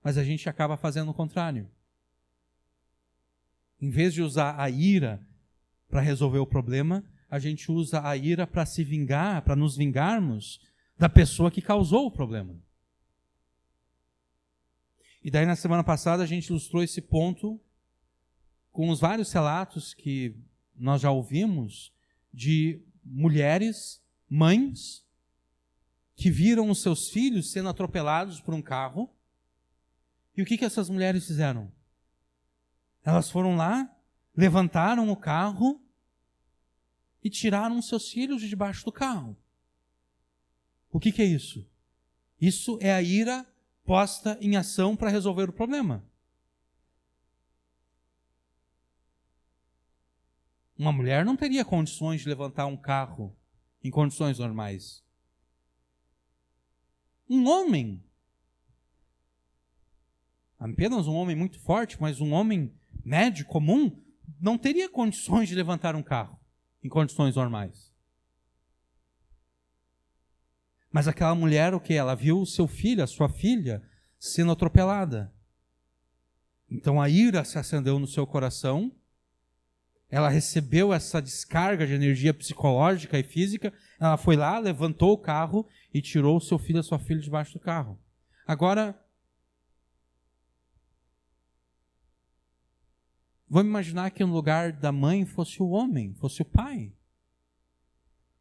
A: Mas a gente acaba fazendo o contrário. Em vez de usar a ira para resolver o problema, a gente usa a ira para se vingar, para nos vingarmos da pessoa que causou o problema. E daí na semana passada a gente ilustrou esse ponto com os vários relatos que nós já ouvimos de mulheres, mães, que viram os seus filhos sendo atropelados por um carro. E o que essas mulheres fizeram? Elas foram lá, levantaram o carro e tiraram os seus filhos de debaixo do carro. O que é isso? Isso é a ira posta em ação para resolver o problema. Uma mulher não teria condições de levantar um carro em condições normais. Um homem, apenas um homem muito forte, mas um homem médio, comum, não teria condições de levantar um carro em condições normais. Mas aquela mulher, o que? Ela viu o seu filho, a sua filha, sendo atropelada. Então a ira se acendeu no seu coração, ela recebeu essa descarga de energia psicológica e física, ela foi lá, levantou o carro e tirou o seu filho e a sua filha debaixo do carro. Agora, vamos imaginar que no lugar da mãe fosse o homem, fosse o pai.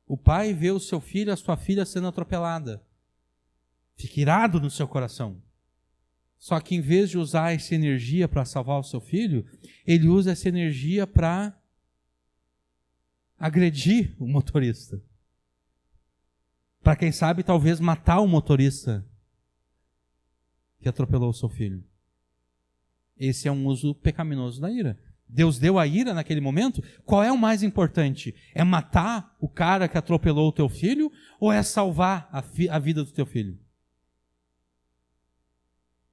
A: O pai vê o seu filho, a sua filha sendo atropelada. Fica irado no seu coração. Só que em vez de usar essa energia para salvar o seu filho, ele usa essa energia para agredir o motorista. Para quem sabe, talvez matar o motorista que atropelou o seu filho. Esse é um uso pecaminoso da ira. Deus deu a ira naquele momento. Qual é o mais importante? É matar o cara que atropelou o teu filho ou é salvar a vida do teu filho?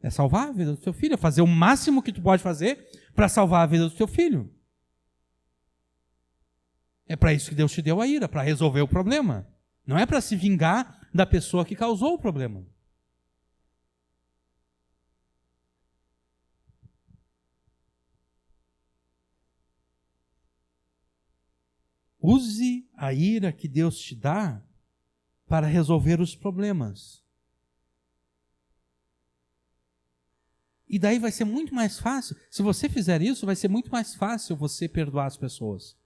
A: É salvar a vida do teu filho, é fazer o máximo que tu pode fazer para salvar a vida do teu filho. É para isso que Deus te deu a ira, para resolver o problema. Não é para se vingar da pessoa que causou o problema. Use a ira que Deus te dá para resolver os problemas. E daí vai ser muito mais fácil, se você fizer isso, vai ser muito mais fácil você perdoar as pessoas.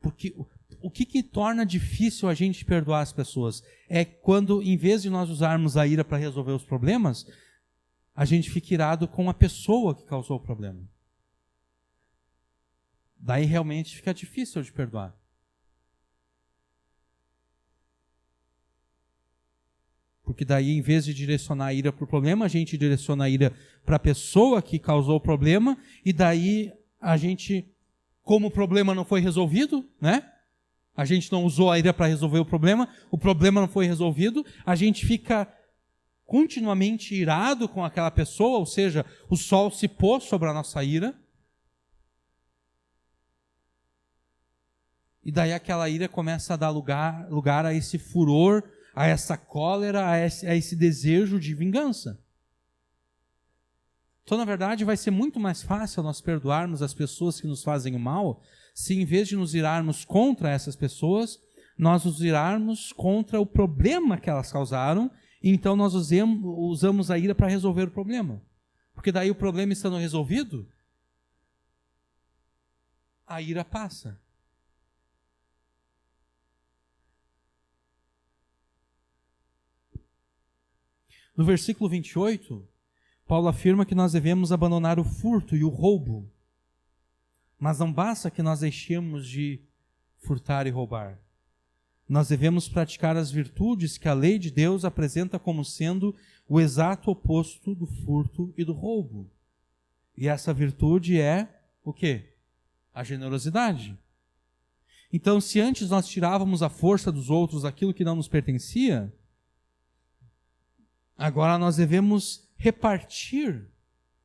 A: Porque o que torna difícil a gente perdoar as pessoas? É quando, em vez de nós usarmos a ira para resolver os problemas, a gente fica irado com a pessoa que causou o problema. Daí realmente fica difícil de perdoar. Porque daí, em vez de direcionar a ira para o problema, a gente direciona a ira para a pessoa que causou o problema, e daí a gente, como o problema não foi resolvido, né? A gente não usou a ira para resolver o problema não foi resolvido, a gente fica continuamente irado com aquela pessoa, ou seja, o sol se pôs sobre a nossa ira, e daí aquela ira começa a dar lugar a esse furor, a essa cólera, a esse desejo de vingança. Então, na verdade, vai ser muito mais fácil nós perdoarmos as pessoas que nos fazem o mal, se em vez de nos irarmos contra essas pessoas, nós nos irarmos contra o problema que elas causaram, e então nós usamos a ira para resolver o problema. Porque daí o problema estando resolvido, a ira passa. No versículo 28, Paulo afirma que nós devemos abandonar o furto e o roubo. Mas não basta que nós deixemos de furtar e roubar. Nós devemos praticar as virtudes que a lei de Deus apresenta como sendo o exato oposto do furto e do roubo. E essa virtude é o quê? A generosidade. Então, se antes nós tirávamos à força dos outros aquilo que não nos pertencia, Agora nós devemos repartir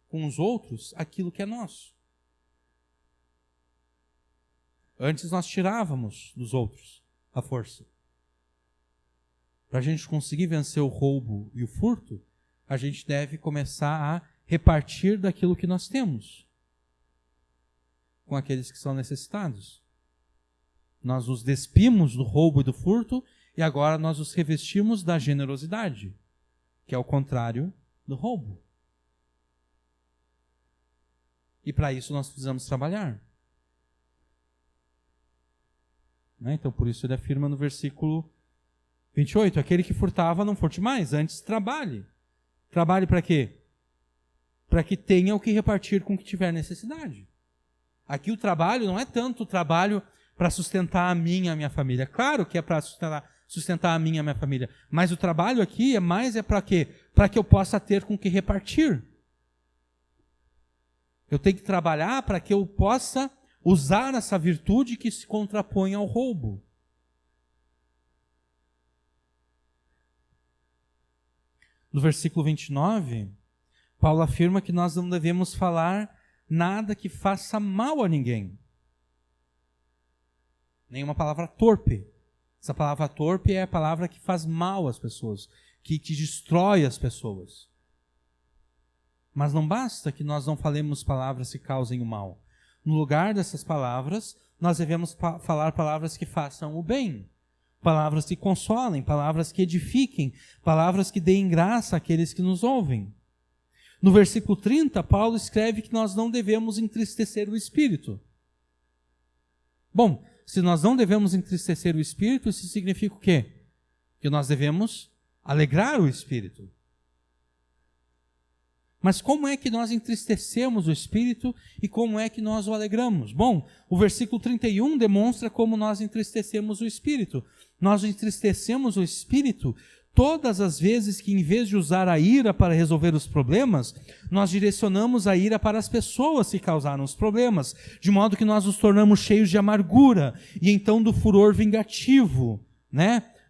A: com os outros aquilo que é nosso. Antes nós tirávamos dos outros a força. Para a gente conseguir vencer o roubo e o furto, a gente deve começar a repartir daquilo que nós temos com aqueles que são necessitados. Nós nos despimos do roubo e do furto e agora nós os revestimos da generosidade, que é o contrário do roubo. E para isso nós precisamos trabalhar. Então por isso ele afirma no versículo 28, aquele que furtava não furte mais, antes trabalhe. Trabalhe para quê? Para que tenha o que repartir com o que tiver necessidade. Aqui o trabalho não é tanto o trabalho para sustentar a mim e a minha família. Claro que é para sustentar a mim e a minha família. Mas o trabalho aqui é para quê? Para que eu possa ter com o que repartir. Eu tenho que trabalhar para que eu possa usar essa virtude que se contrapõe ao roubo. No versículo 29, Paulo afirma que nós não devemos falar nada que faça mal a ninguém. Nenhuma palavra torpe. Essa palavra torpe é a palavra que faz mal às pessoas, que destrói as pessoas. Mas não basta que nós não falemos palavras que causem o mal. No lugar dessas palavras, nós devemos falar palavras que façam o bem. Palavras que consolem, palavras que edifiquem, palavras que deem graça àqueles que nos ouvem. No versículo 30, Paulo escreve que nós não devemos entristecer o Espírito. Bom, se nós não devemos entristecer o Espírito, isso significa o quê? Que nós devemos alegrar o Espírito. Mas como é que nós entristecemos o Espírito e como é que nós o alegramos? Bom, o versículo 31 demonstra como nós entristecemos o Espírito. Nós entristecemos o Espírito todas as vezes que, em vez de usar a ira para resolver os problemas, nós direcionamos a ira para as pessoas que causaram os problemas, de modo que nós nos tornamos cheios de amargura e então do furor vingativo,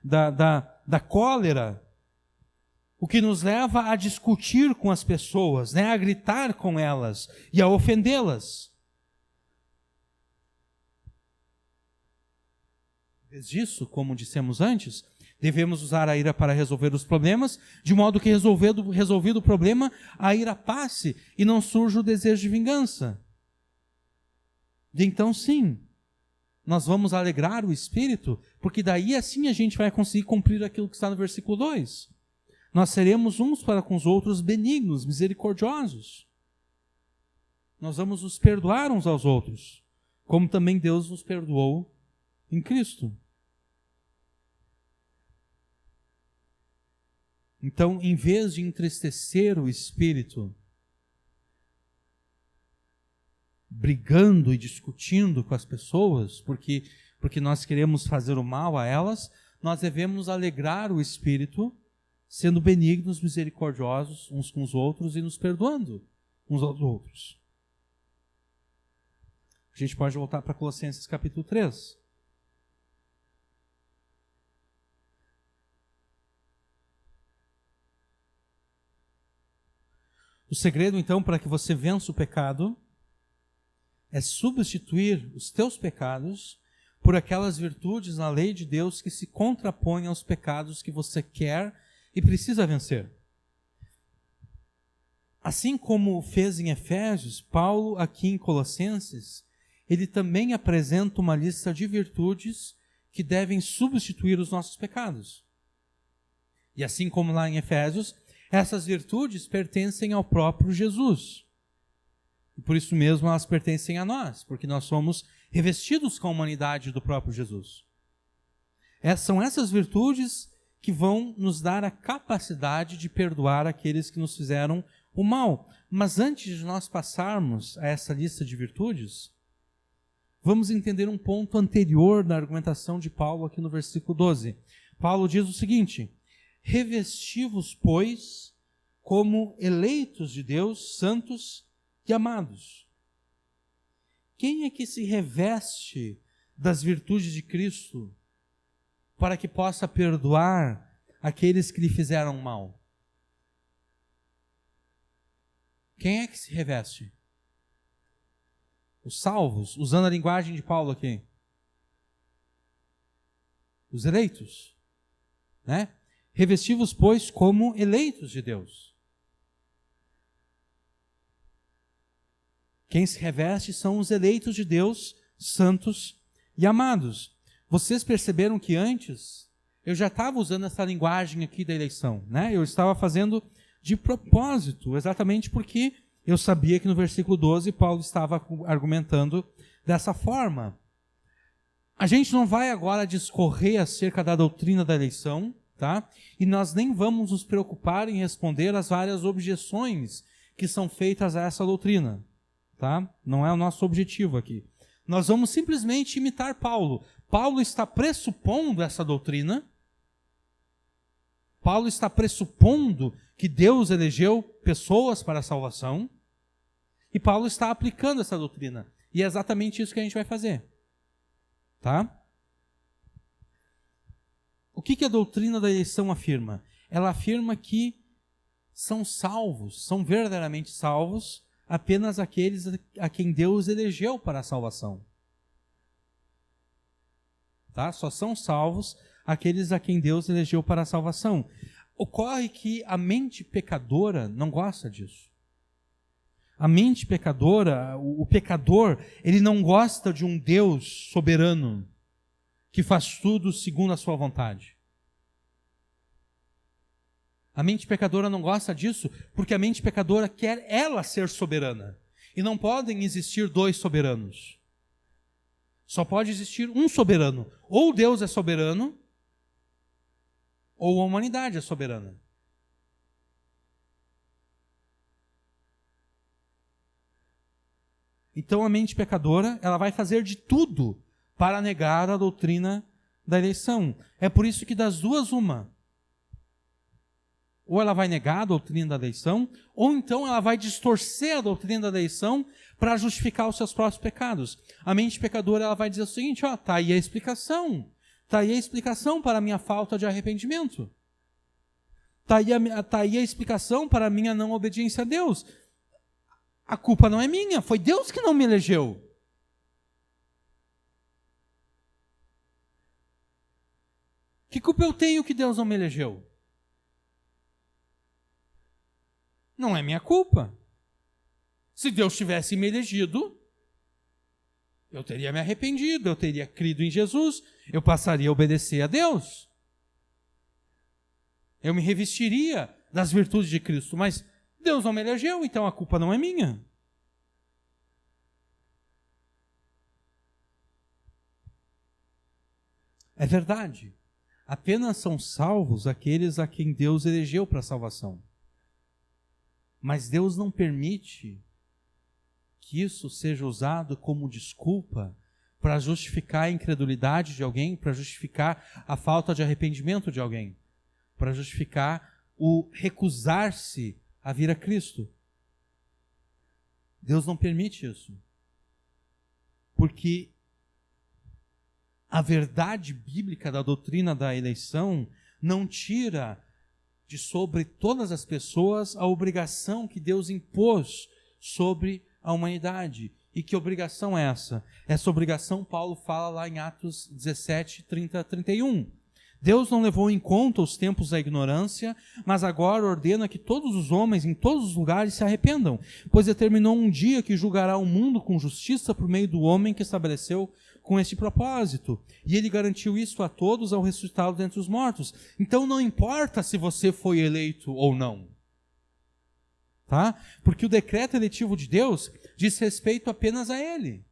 A: da cólera, o que nos leva a discutir com as pessoas, a gritar com elas e a ofendê-las. Em vez disso, como dissemos antes, devemos usar a ira para resolver os problemas, de modo que resolvido o problema, a ira passe e não surja o desejo de vingança. E então sim, nós vamos alegrar o Espírito, porque daí assim a gente vai conseguir cumprir aquilo que está no versículo 2. Nós seremos uns para com os outros benignos, misericordiosos. Nós vamos nos perdoar uns aos outros, como também Deus nos perdoou em Cristo. Então, em vez de entristecer o Espírito, brigando e discutindo com as pessoas, porque nós queremos fazer o mal a elas, nós devemos alegrar o Espírito, sendo benignos, misericordiosos uns com os outros e nos perdoando uns aos outros. A gente pode voltar para Colossenses capítulo 3. O segredo, então, para que você vença o pecado é substituir os teus pecados por aquelas virtudes na lei de Deus que se contrapõem aos pecados que você quer e precisa vencer. Assim como fez em Efésios, Paulo aqui em Colossenses, ele também apresenta uma lista de virtudes que devem substituir os nossos pecados. E assim como lá em Efésios, essas virtudes pertencem ao próprio Jesus. E por isso mesmo elas pertencem a nós, porque nós somos revestidos com a humanidade do próprio Jesus. São essas virtudes que vão nos dar a capacidade de perdoar aqueles que nos fizeram o mal. Mas antes de nós passarmos a essa lista de virtudes, vamos entender um ponto anterior na argumentação de Paulo aqui no versículo 12. Paulo diz o seguinte: revesti-vos, pois, como eleitos de Deus, santos e amados. Quem é que se reveste das virtudes de Cristo para que possa perdoar aqueles que lhe fizeram mal? Quem é que se reveste? Os salvos, usando a linguagem de Paulo aqui. Os eleitos, né? Revesti-vos, pois, como eleitos de Deus. Quem se reveste são os eleitos de Deus, santos e amados. Vocês perceberam que antes eu já estava usando essa linguagem aqui da eleição, né? Eu estava fazendo de propósito, exatamente porque eu sabia que no versículo 12 Paulo estava argumentando dessa forma. A gente não vai agora discorrer acerca da doutrina da eleição, tá? E nós nem vamos nos preocupar em responder às várias objeções que são feitas a essa doutrina, tá? Não é o nosso objetivo aqui. Nós vamos simplesmente imitar Paulo. Paulo está pressupondo essa doutrina. Paulo está pressupondo que Deus elegeu pessoas para a salvação. E Paulo está aplicando essa doutrina. E é exatamente isso que a gente vai fazer. Tá? O que a doutrina da eleição afirma? Ela afirma que são salvos, são verdadeiramente salvos, apenas aqueles a quem Deus elegeu para a salvação. Tá? Só são salvos aqueles a quem Deus elegeu para a salvação. Ocorre que a mente pecadora não gosta disso. A mente pecadora, o pecador, ele não gosta de um Deus soberano que faz tudo segundo a sua vontade. A mente pecadora não gosta disso porque a mente pecadora quer ela ser soberana. E não podem existir dois soberanos. Só pode existir um soberano. Ou Deus é soberano, ou a humanidade é soberana. Então a mente pecadora, ela vai fazer de tudo para negar a doutrina da eleição. É por isso que das duas uma. Ou ela vai negar a doutrina da eleição, ou então ela vai distorcer a doutrina da eleição para justificar os seus próprios pecados. A mente pecadora, ela vai dizer o seguinte, ó, tá aí a explicação. Tá aí a explicação para a minha falta de arrependimento. Tá aí a explicação para a minha não obediência a Deus. A culpa não é minha, foi Deus que não me elegeu. Que culpa eu tenho que Deus não me elegeu? Não é minha culpa. Se Deus tivesse me elegido, eu teria me arrependido, eu teria crido em Jesus, eu passaria a obedecer a Deus. Eu me revestiria das virtudes de Cristo, mas Deus não me elegeu, então a culpa não é minha. É verdade. Apenas são salvos aqueles a quem Deus elegeu para a salvação. Mas Deus não permite que isso seja usado como desculpa para justificar a incredulidade de alguém, para justificar a falta de arrependimento de alguém, para justificar o recusar-se a vir a Cristo. Deus não permite isso. Porque a verdade bíblica da doutrina da eleição não tira de sobre todas as pessoas a obrigação que Deus impôs sobre a humanidade. E que obrigação é essa? Essa obrigação Paulo fala lá em Atos 17, 30, 31. Deus não levou em conta os tempos da ignorância, mas agora ordena que todos os homens em todos os lugares se arrependam, pois determinou um dia que julgará o mundo com justiça por meio do homem que estabeleceu com este propósito. E ele garantiu isso a todos ao ressuscitá-lo dentre os mortos. Então não importa se você foi eleito ou não. Tá? Porque o decreto eletivo de Deus diz respeito apenas a ele.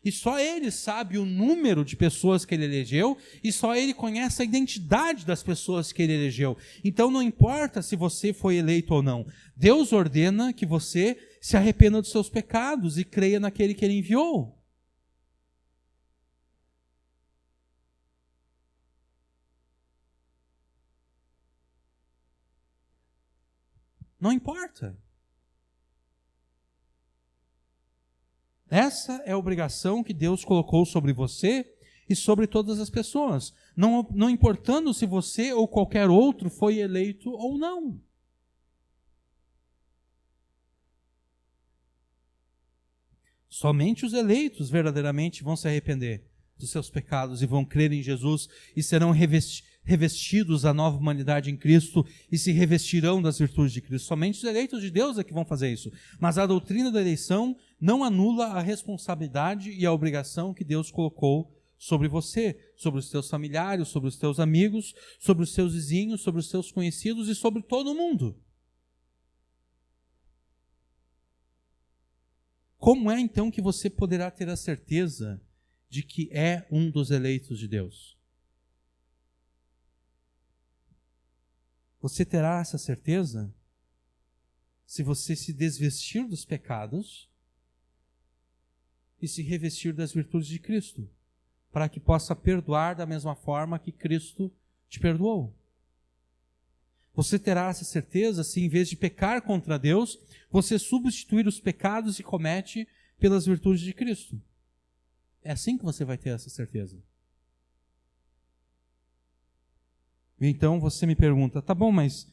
A: E só ele sabe o número de pessoas que ele elegeu, e só ele conhece a identidade das pessoas que ele elegeu. Então não importa se você foi eleito ou não. Deus ordena que você se arrependa dos seus pecados e creia naquele que ele enviou. Não importa. Essa é a obrigação que Deus colocou sobre você e sobre todas as pessoas. Não importando se você ou qualquer outro foi eleito ou não. Somente os eleitos verdadeiramente vão se arrepender dos seus pecados e vão crer em Jesus e serão revestidos da nova humanidade em Cristo e se revestirão das virtudes de Cristo. Somente os eleitos de Deus é que vão fazer isso. Mas a doutrina da eleição não anula a responsabilidade e a obrigação que Deus colocou sobre você, sobre os teus familiares, sobre os teus amigos, sobre os teus vizinhos, sobre os teus conhecidos e sobre todo mundo. Como é então que você poderá ter a certeza de que é um dos eleitos de Deus? Você terá essa certeza se você se desvestir dos pecados e se revestir das virtudes de Cristo, para que possa perdoar da mesma forma que Cristo te perdoou. Você terá essa certeza se, em vez de pecar contra Deus, você substituir os pecados que comete pelas virtudes de Cristo. É assim que você vai ter essa certeza. Então você me pergunta, tá bom, mas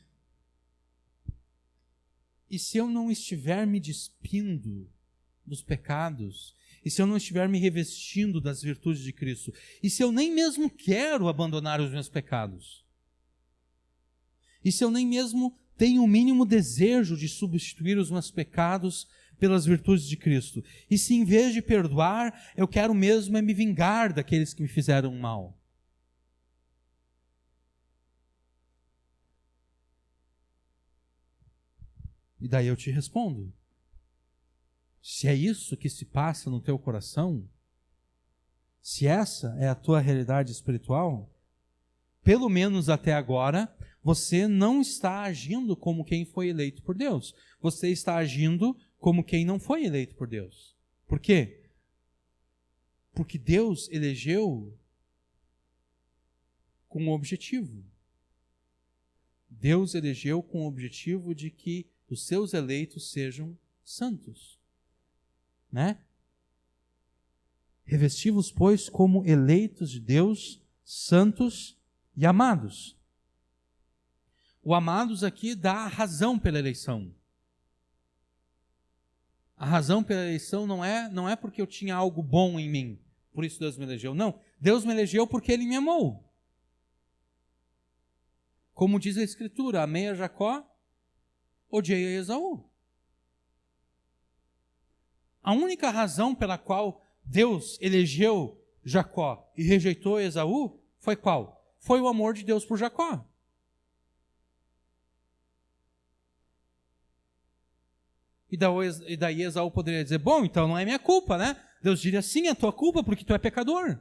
A: e se eu não estiver me despindo dos pecados? E se eu não estiver me revestindo das virtudes de Cristo? E se eu nem mesmo quero abandonar os meus pecados? E se eu nem mesmo tenho o mínimo desejo de substituir os meus pecados pelas virtudes de Cristo? E se em vez de perdoar, eu quero mesmo é me vingar daqueles que me fizeram mal? E daí eu te respondo. Se é isso que se passa no teu coração, se essa é a tua realidade espiritual, pelo menos até agora, você não está agindo como quem foi eleito por Deus. Você está agindo como quem não foi eleito por Deus. Por quê? Porque Deus elegeu com um objetivo. Deus elegeu com o objetivo de que os seus eleitos sejam santos. Né? Revesti-vos, pois, como eleitos de Deus, santos e amados. O amados aqui dá a razão pela eleição. A razão pela eleição não é porque eu tinha algo bom em mim, por isso Deus me elegeu. Não, Deus me elegeu porque Ele me amou. Como diz a Escritura, amei a Jacó, odiei a Esaú. A única razão pela qual Deus elegeu Jacó e rejeitou Esaú foi qual? Foi o amor de Deus por Jacó. E daí Esaú poderia dizer, bom, então não é minha culpa, né? Deus diria, sim, é tua culpa porque tu é pecador.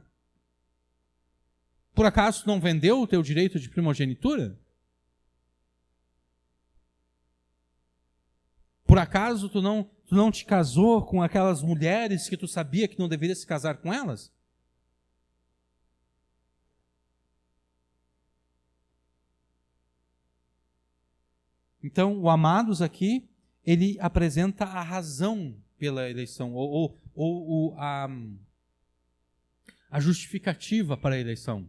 A: Por acaso tu não vendeu o teu direito de primogenitura? Por acaso tu não te casou com aquelas mulheres que tu sabia que não deveria se casar com elas? Então, o amados aqui, ele apresenta a razão pela eleição, ou a justificativa para a eleição.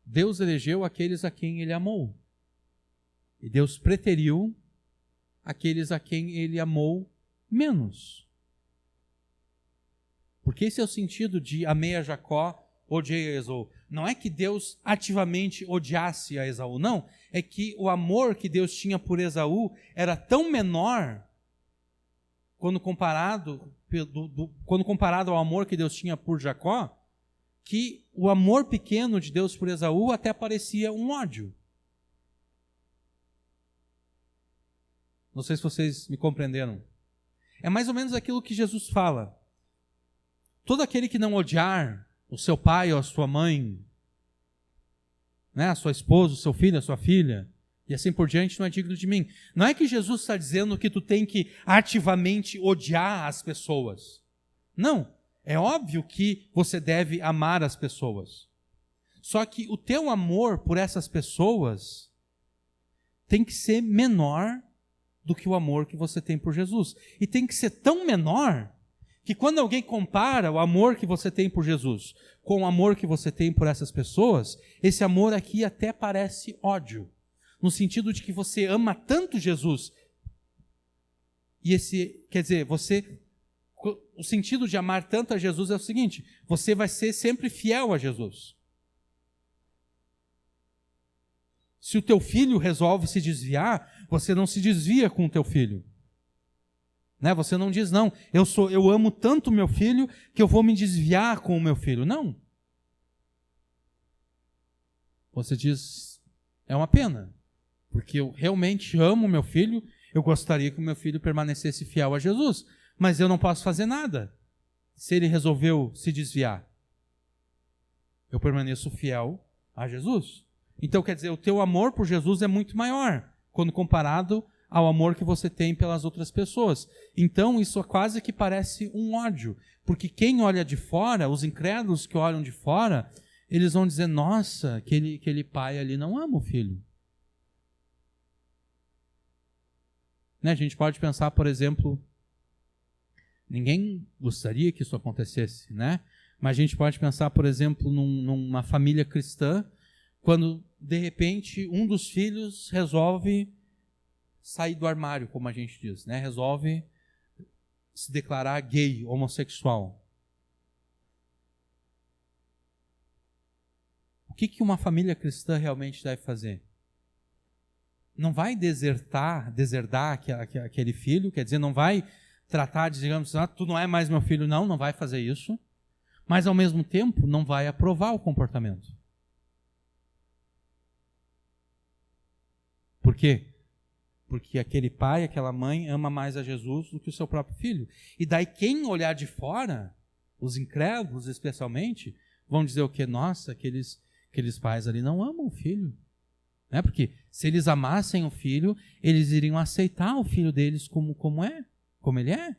A: Deus elegeu aqueles a quem Ele amou. E Deus preteriu aqueles a quem Ele amou menos. Porque esse é o sentido de amei a Jacó, odiei a Esaú. Não é que Deus ativamente odiasse a Esaú, não. É que o amor que Deus tinha por Esaú era tão menor quando comparado ao amor que Deus tinha por Jacó, que o amor pequeno de Deus por Esaú até parecia um ódio. Não sei se vocês me compreenderam. É mais ou menos aquilo que Jesus fala. Todo aquele que não odiar o seu pai ou a sua mãe, né, a sua esposa, o seu filho, a sua filha, e assim por diante, não é digno de mim. Não é que Jesus está dizendo que tu tem que ativamente odiar as pessoas. Não. É óbvio que você deve amar as pessoas. Só que o teu amor por essas pessoas tem que ser menor do que o amor que você tem por Jesus. E tem que ser tão menor que quando alguém compara o amor que você tem por Jesus com o amor que você tem por essas pessoas, esse amor aqui até parece ódio. No sentido de que você ama tanto Jesus. E você O sentido de amar tanto a Jesus é o seguinte: você vai ser sempre fiel a Jesus. Se o teu filho resolve se desviar, você não se desvia com o teu filho. Né? Você não diz, não, eu amo tanto meu filho que eu vou me desviar com o meu filho. Não. Você diz, é uma pena, porque eu realmente amo meu filho, eu gostaria que o meu filho permanecesse fiel a Jesus, mas eu não posso fazer nada se ele resolveu se desviar. Eu permaneço fiel a Jesus. Então, quer dizer, o teu amor por Jesus é muito maior quando comparado ao amor que você tem pelas outras pessoas. Então, isso quase que parece um ódio, porque quem olha de fora, os incrédulos que olham de fora, eles vão dizer, nossa, aquele pai ali não ama o filho. Né? A gente pode pensar, por exemplo, ninguém gostaria que isso acontecesse, né? Mas a gente pode pensar, por exemplo, numa família cristã, quando, de repente, um dos filhos resolve sair do armário, como a gente diz, né? Resolve se declarar gay, homossexual. O que uma família cristã realmente deve fazer? Não vai deserdar aquele filho, quer dizer, não vai tratar de, digamos, tu não é mais meu filho, não vai fazer isso, mas ao mesmo tempo não vai aprovar o comportamento. Por quê? Porque aquele pai, aquela mãe ama mais a Jesus do que o seu próprio filho. E daí quem olhar de fora, os incrédulos especialmente, vão dizer o quê? Nossa, aqueles pais ali não amam o filho. Né? Porque se eles amassem o filho, eles iriam aceitar o filho deles como ele é.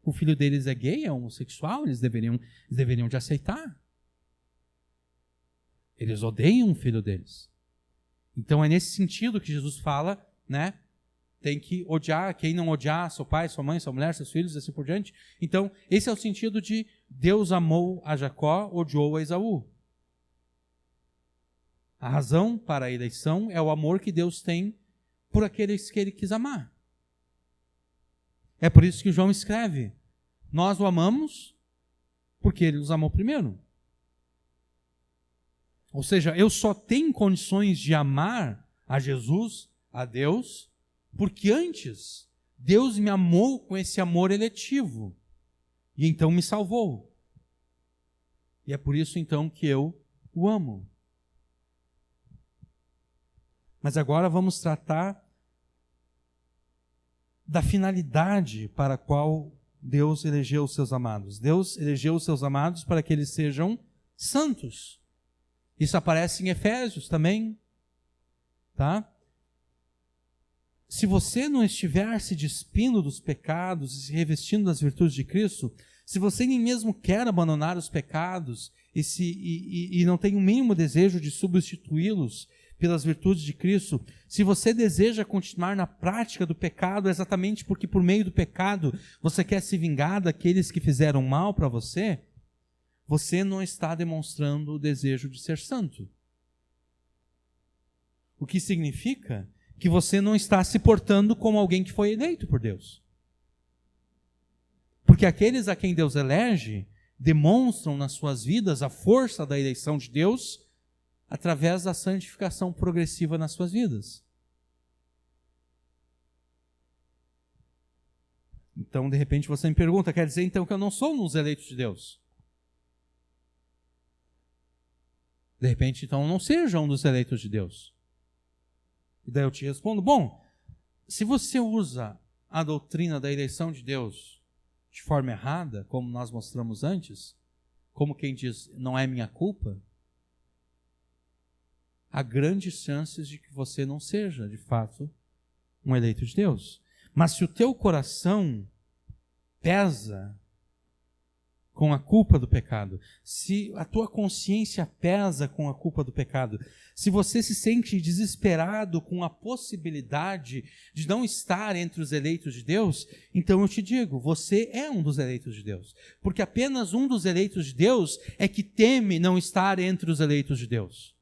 A: O filho deles é gay, é homossexual, eles deveriam de aceitar. Eles odeiam o filho deles. Então é nesse sentido que Jesus fala, né? Tem que odiar, quem não odiar seu pai, sua mãe, sua mulher, seus filhos, assim por diante. Então, esse é o sentido de Deus amou a Jacó, odiou a Esaú. A razão para a eleição é o amor que Deus tem por aqueles que ele quis amar. É por isso que João escreve, nós o amamos porque ele nos amou primeiro. Ou seja, eu só tenho condições de amar a Jesus, a Deus, porque antes Deus me amou com esse amor eletivo e então me salvou. E é por isso então que eu o amo. Mas agora vamos tratar da finalidade para a qual Deus elegeu os seus amados. Deus elegeu os seus amados para que eles sejam santos. Isso aparece em Efésios também, tá? Se você não estiver se despindo dos pecados e se revestindo das virtudes de Cristo, se você nem mesmo quer abandonar os pecados e não tem o mínimo desejo de substituí-los pelas virtudes de Cristo, se você deseja continuar na prática do pecado exatamente porque por meio do pecado você quer se vingar daqueles que fizeram mal para você, você não está demonstrando o desejo de ser santo. O que significa que você não está se portando como alguém que foi eleito por Deus. Porque aqueles a quem Deus elege demonstram nas suas vidas a força da eleição de Deus através da santificação progressiva nas suas vidas. Então, de repente, você me pergunta, quer dizer então que eu não sou um dos eleitos de Deus? De repente, então, não seja um dos eleitos de Deus. E daí eu te respondo, bom, se você usa a doutrina da eleição de Deus de forma errada, como nós mostramos antes, como quem diz, não é minha culpa, há grandes chances de que você não seja, de fato, um eleito de Deus. Mas se o teu coração pesa com a culpa do pecado, se a tua consciência pesa com a culpa do pecado, se você se sente desesperado com a possibilidade de não estar entre os eleitos de Deus, então eu te digo, você é um dos eleitos de Deus. Porque apenas um dos eleitos de Deus é que teme não estar entre os eleitos de Deus.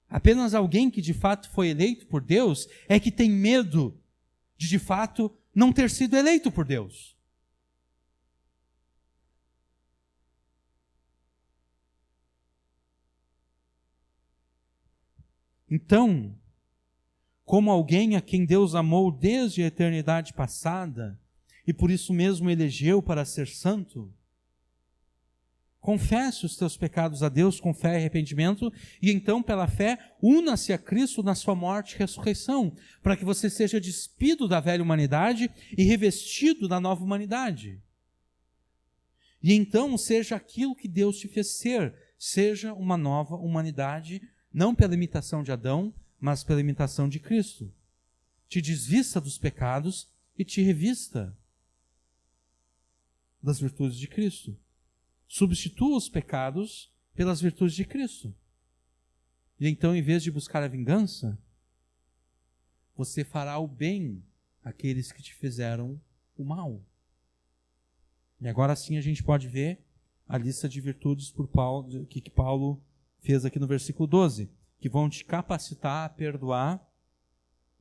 A: Apenas alguém que de fato foi eleito por Deus é que tem medo de fato não ter sido eleito por Deus. Então, como alguém a quem Deus amou desde a eternidade passada, e por isso mesmo elegeu para ser santo, confesse os teus pecados a Deus com fé e arrependimento, e então, pela fé, una-se a Cristo na sua morte e ressurreição, para que você seja despido da velha humanidade e revestido da nova humanidade. E então seja aquilo que Deus te fez ser, seja uma nova humanidade, não pela imitação de Adão, mas pela imitação de Cristo. Te desvista dos pecados e te revista das virtudes de Cristo. Substitua os pecados pelas virtudes de Cristo. E então, em vez de buscar a vingança, você fará o bem àqueles que te fizeram o mal. E agora sim a gente pode ver a lista de virtudes que Paulo fez aqui no versículo 12, que vão te capacitar a perdoar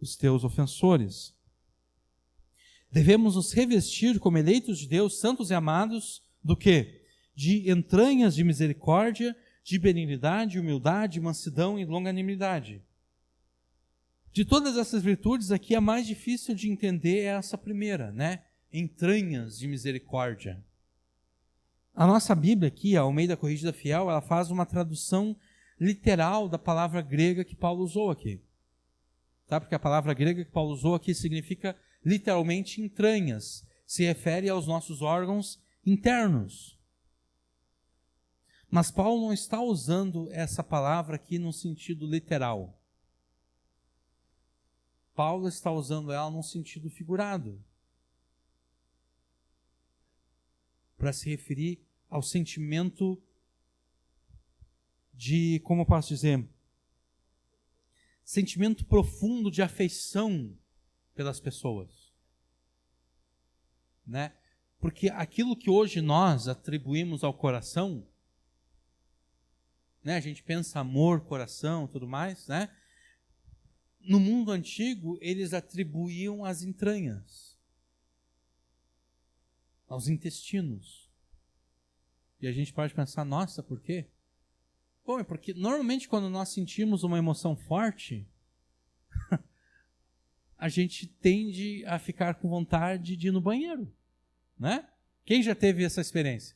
A: os teus ofensores. Devemos nos revestir como eleitos de Deus, santos e amados, do quê? De entranhas de misericórdia, de benignidade, humildade, mansidão e longanimidade. De todas essas virtudes aqui, a mais difícil de entender é essa primeira, né? Entranhas de misericórdia. A nossa Bíblia aqui, a Almeida Corrigida Fiel, ela faz uma tradução literal da palavra grega que Paulo usou aqui. Tá? Porque a palavra grega que Paulo usou aqui significa literalmente entranhas. Se refere aos nossos órgãos internos. Mas Paulo não está usando essa palavra aqui num sentido literal. Paulo está usando ela num sentido figurado. Para se referir ao sentimento de, como eu posso dizer, sentimento profundo de afeição pelas pessoas. Né? Porque aquilo que hoje nós atribuímos ao coração, né? A gente pensa amor, coração, tudo mais, né? No mundo antigo, eles atribuíam às entranhas, aos intestinos. E a gente pode pensar, nossa, por quê? Bom, é porque normalmente quando nós sentimos uma emoção forte, a gente tende a ficar com vontade de ir no banheiro, né? Quem já teve essa experiência?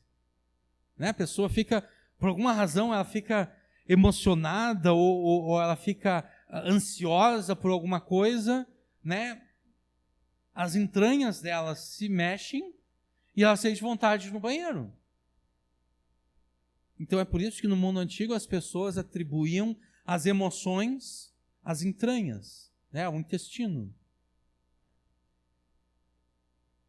A: Né? A pessoa fica, por alguma razão, ela fica emocionada ou ela fica ansiosa por alguma coisa, né? As entranhas dela se mexem e ela sente vontade de ir no banheiro. Então é por isso que no mundo antigo as pessoas atribuíam as emoções às entranhas, né? Ao intestino.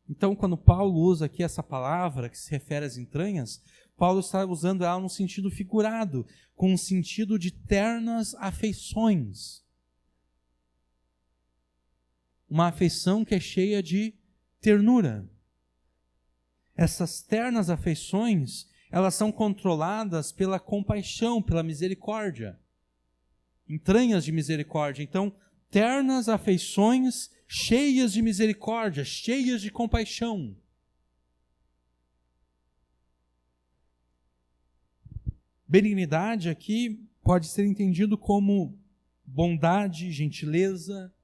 A: Então, quando Paulo usa aqui essa palavra que se refere às entranhas, Paulo está usando ela num sentido figurado, com um sentido de ternas afeições. Uma afeição que é cheia de ternura. Essas ternas afeições, elas são controladas pela compaixão, pela misericórdia. Entranhas de misericórdia. Então, ternas afeições cheias de misericórdia, cheias de compaixão. Benignidade aqui pode ser entendido como bondade, gentileza,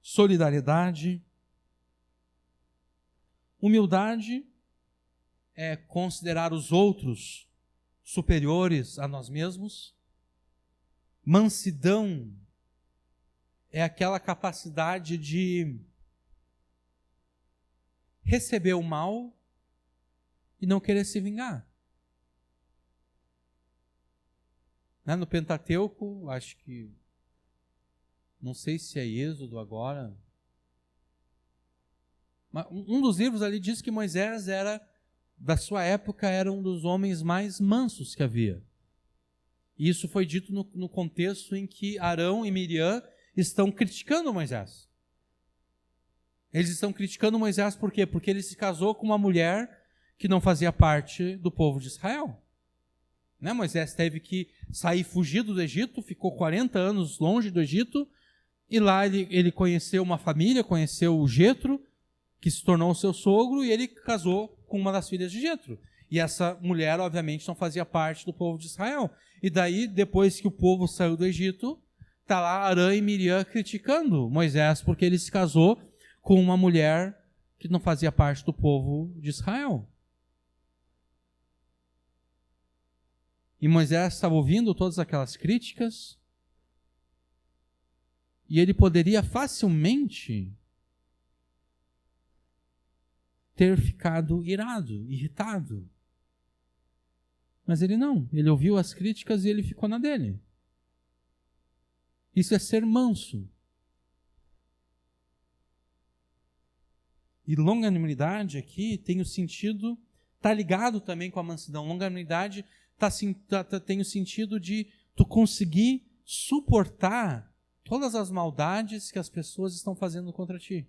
A: solidariedade. Humildade é considerar os outros superiores a nós mesmos. Mansidão é aquela capacidade de receber o mal e não querer se vingar. Né? No Pentateuco, acho que, não sei se é Êxodo agora, mas um dos livros ali diz que Moisés da sua época, era um dos homens mais mansos que havia. E isso foi dito no contexto em que Arão e Miriam estão criticando Moisés. Eles estão criticando Moisés por quê? Porque ele se casou com uma mulher que não fazia parte do povo de Israel. Né? Moisés teve que sair fugido do Egito, ficou 40 anos longe do Egito, e lá ele conheceu uma família, conheceu o Jetro, que se tornou seu sogro, e ele casou com uma das filhas de Jetro. E essa mulher, obviamente, não fazia parte do povo de Israel. E daí, depois que o povo saiu do Egito, está lá Arã e Miriam criticando Moisés porque ele se casou com uma mulher que não fazia parte do povo de Israel. E Moisés estava ouvindo todas aquelas críticas, e ele poderia facilmente ter ficado irado, irritado. Mas ele não, ele ouviu as críticas e ele ficou na dele. Isso é ser manso. E longanimidade aqui tem o sentido, está ligado também com a mansidão. Longanimidade tem o sentido de tu conseguir suportar todas as maldades que as pessoas estão fazendo contra ti.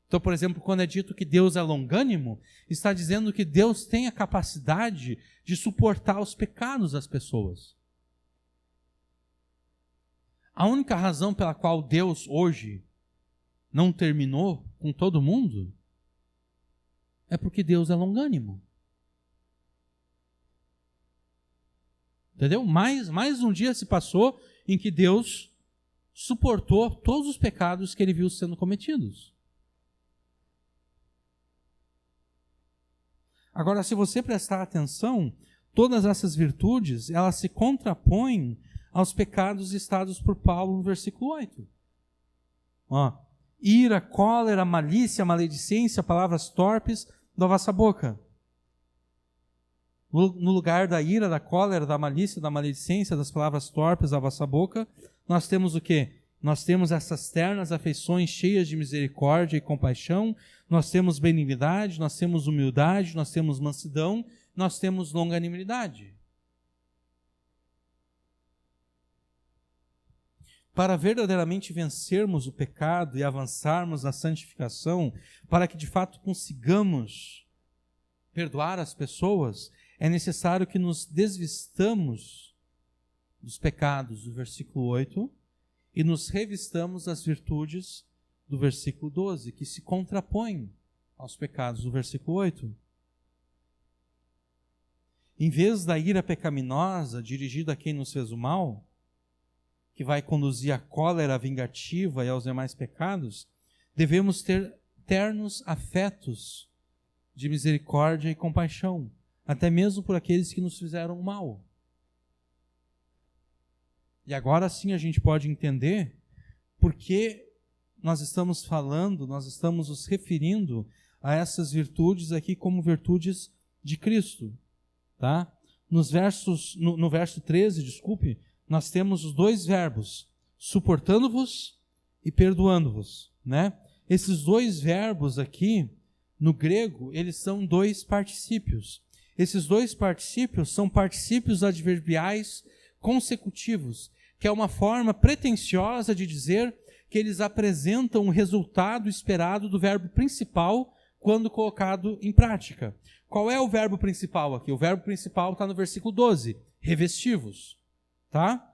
A: Então, por exemplo, quando é dito que Deus é longânimo, está dizendo que Deus tem a capacidade de suportar os pecados das pessoas. A única razão pela qual Deus hoje não terminou com todo mundo é porque Deus é longânimo. Entendeu? Mais um dia se passou em que Deus suportou todos os pecados que ele viu sendo cometidos. Agora, se você prestar atenção, todas essas virtudes, elas se contrapõem aos pecados listados por Paulo no versículo 8. Ira, cólera, malícia, maledicência, palavras torpes da vossa boca. No lugar da ira, da cólera, da malícia, da maledicência, das palavras torpes da vossa boca, nós temos o quê? Nós temos essas ternas afeições cheias de misericórdia e compaixão, nós temos benignidade, nós temos humildade, nós temos mansidão, nós temos longanimidade. Para verdadeiramente vencermos o pecado e avançarmos na santificação, para que de fato consigamos perdoar as pessoas, é necessário que nos desvistamos dos pecados do versículo 8 e nos revistamos das virtudes do versículo 12, que se contrapõem aos pecados do versículo 8. Em vez da ira pecaminosa dirigida a quem nos fez o mal, que vai conduzir à cólera vingativa e aos demais pecados, devemos ter ternos afetos de misericórdia e compaixão, até mesmo por aqueles que nos fizeram mal. E agora sim a gente pode entender por que nós estamos falando, nós estamos nos referindo a essas virtudes aqui como virtudes de Cristo. Tá? No verso 13, nós temos os dois verbos, suportando-vos e perdoando-vos. Né? Esses dois verbos aqui, no grego, eles são dois particípios. Esses dois particípios são particípios adverbiais consecutivos, que é uma forma pretensiosa de dizer que eles apresentam o resultado esperado do verbo principal quando colocado em prática. Qual é o verbo principal aqui? O verbo principal está no versículo 12, revesti-vos. Tá?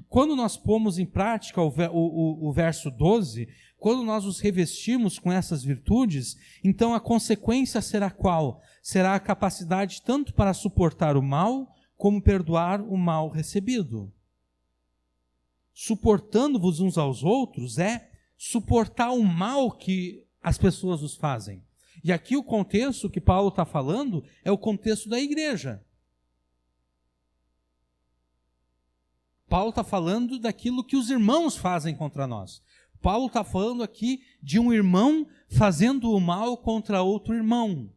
A: Quando nós pomos em prática o verso 12, quando nós os revestimos com essas virtudes, então a consequência será qual? Será a capacidade tanto para suportar o mal, como perdoar o mal recebido. Suportando-vos uns aos outros é suportar o mal que as pessoas nos fazem. E aqui o contexto que Paulo está falando é o contexto da igreja. Paulo está falando daquilo que os irmãos fazem contra nós. Paulo está falando aqui de um irmão fazendo o mal contra outro irmão.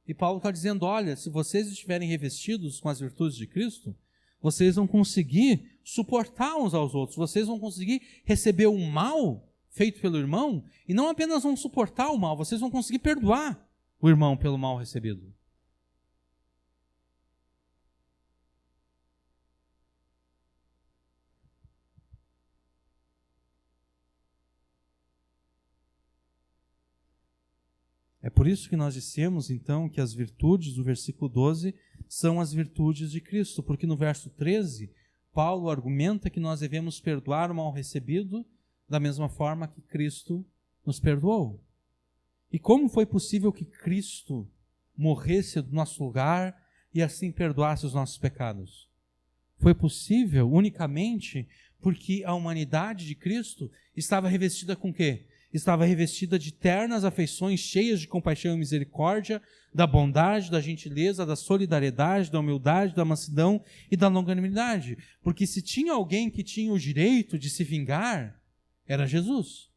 A: E Paulo está dizendo, olha, se vocês estiverem revestidos com as virtudes de Cristo, vocês vão conseguir suportar uns aos outros, vocês vão conseguir receber o mal feito pelo irmão, e não apenas vão suportar o mal, vocês vão conseguir perdoar o irmão pelo mal recebido. É por isso que nós dissemos, então, que as virtudes do versículo 12 são as virtudes de Cristo, porque no verso 13, Paulo argumenta que nós devemos perdoar o mal recebido da mesma forma que Cristo nos perdoou. E como foi possível que Cristo morresse do nosso lugar e assim perdoasse os nossos pecados? Foi possível unicamente porque a humanidade de Cristo estava revestida com o quê? Estava revestida de ternas afeições cheias de compaixão e misericórdia, da bondade, da gentileza, da solidariedade, da humildade, da mansidão e da longanimidade. Porque se tinha alguém que tinha o direito de se vingar, era Jesus.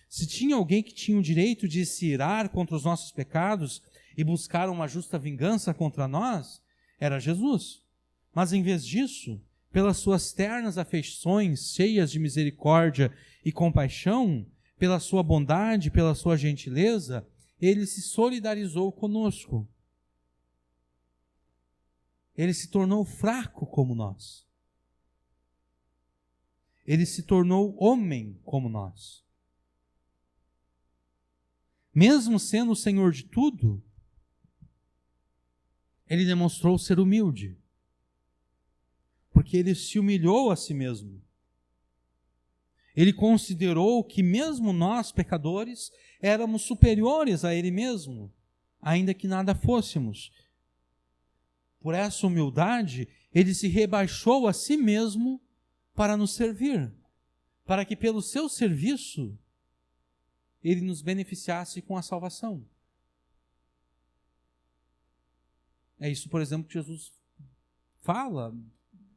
A: Se tinha alguém que tinha o direito de se irar contra os nossos pecados e buscar uma justa vingança contra nós, era Jesus. Mas em vez disso, pelas suas ternas afeições, cheias de misericórdia e compaixão, pela sua bondade, pela sua gentileza, ele se solidarizou conosco. Ele se tornou fraco como nós. Ele se tornou homem como nós. Mesmo sendo o Senhor de tudo, ele demonstrou ser humilde. Porque ele se humilhou a si mesmo. Ele considerou que mesmo nós, pecadores, éramos superiores a ele mesmo, ainda que nada fôssemos. Por essa humildade, ele se rebaixou a si mesmo para nos servir, para que pelo seu serviço ele nos beneficiasse com a salvação. É isso, por exemplo, que Jesus fala.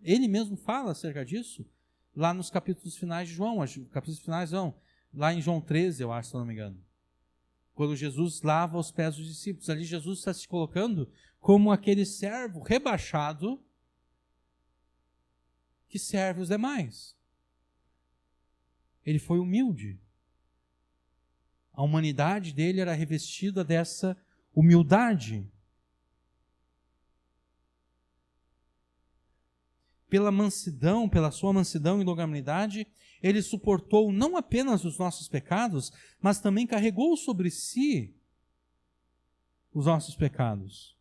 A: Ele mesmo fala acerca disso lá nos capítulos finais de João. Capítulos finais não, lá em João 13, eu acho, se eu não me engano. Quando Jesus lava os pés dos discípulos, ali Jesus está se colocando como aquele servo rebaixado que serve os demais. Ele foi humilde. A humanidade dele era revestida dessa humildade. Pela mansidão, pela sua mansidão e longanimidade, ele suportou não apenas os nossos pecados, mas também carregou sobre si os nossos pecados.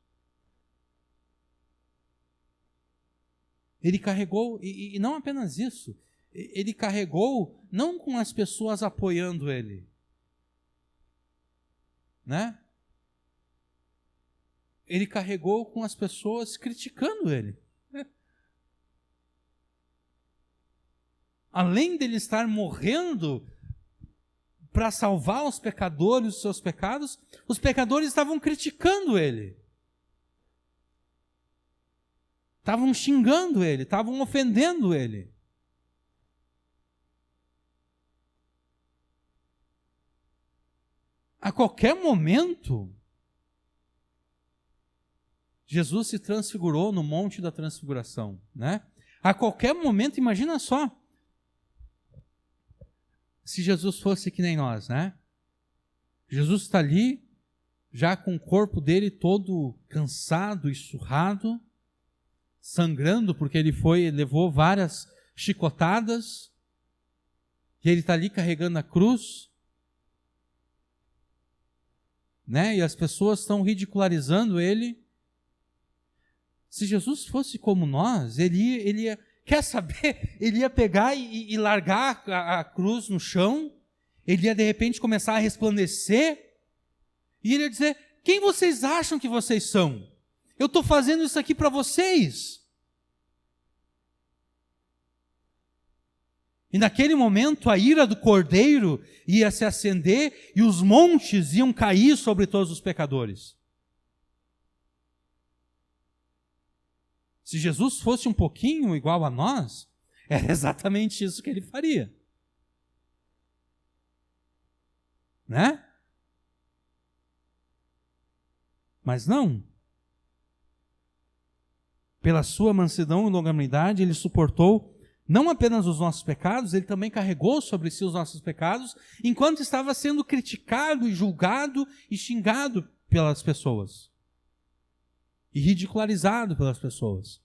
A: Ele carregou, e não apenas isso, ele carregou não com as pessoas apoiando ele, né? Ele carregou com as pessoas criticando ele. Além dele estar morrendo para salvar os pecadores dos seus pecados, os pecadores estavam criticando ele. Estavam xingando ele, estavam ofendendo ele. A qualquer momento, Jesus se transfigurou no Monte da Transfiguração, né? A qualquer momento, imagina só, se Jesus fosse que nem nós, né? Jesus está ali, já com o corpo dele todo cansado e surrado, sangrando, porque ele levou várias chicotadas, e ele está ali carregando a cruz, né? E as pessoas estão ridicularizando ele. Se Jesus fosse como nós, ele ia quer saber? Ele ia pegar e largar a cruz no chão, ele ia de repente começar a resplandecer, e ele ia dizer: quem vocês acham que vocês são? Eu estou fazendo isso aqui para vocês. E naquele momento a ira do Cordeiro ia se acender e os montes iam cair sobre todos os pecadores. Se Jesus fosse um pouquinho igual a nós, era exatamente isso que ele faria. Né? Mas não. Pela sua mansidão e longanimidade, ele suportou não apenas os nossos pecados, ele também carregou sobre si os nossos pecados, enquanto estava sendo criticado e julgado e xingado pelas pessoas. E ridicularizado pelas pessoas.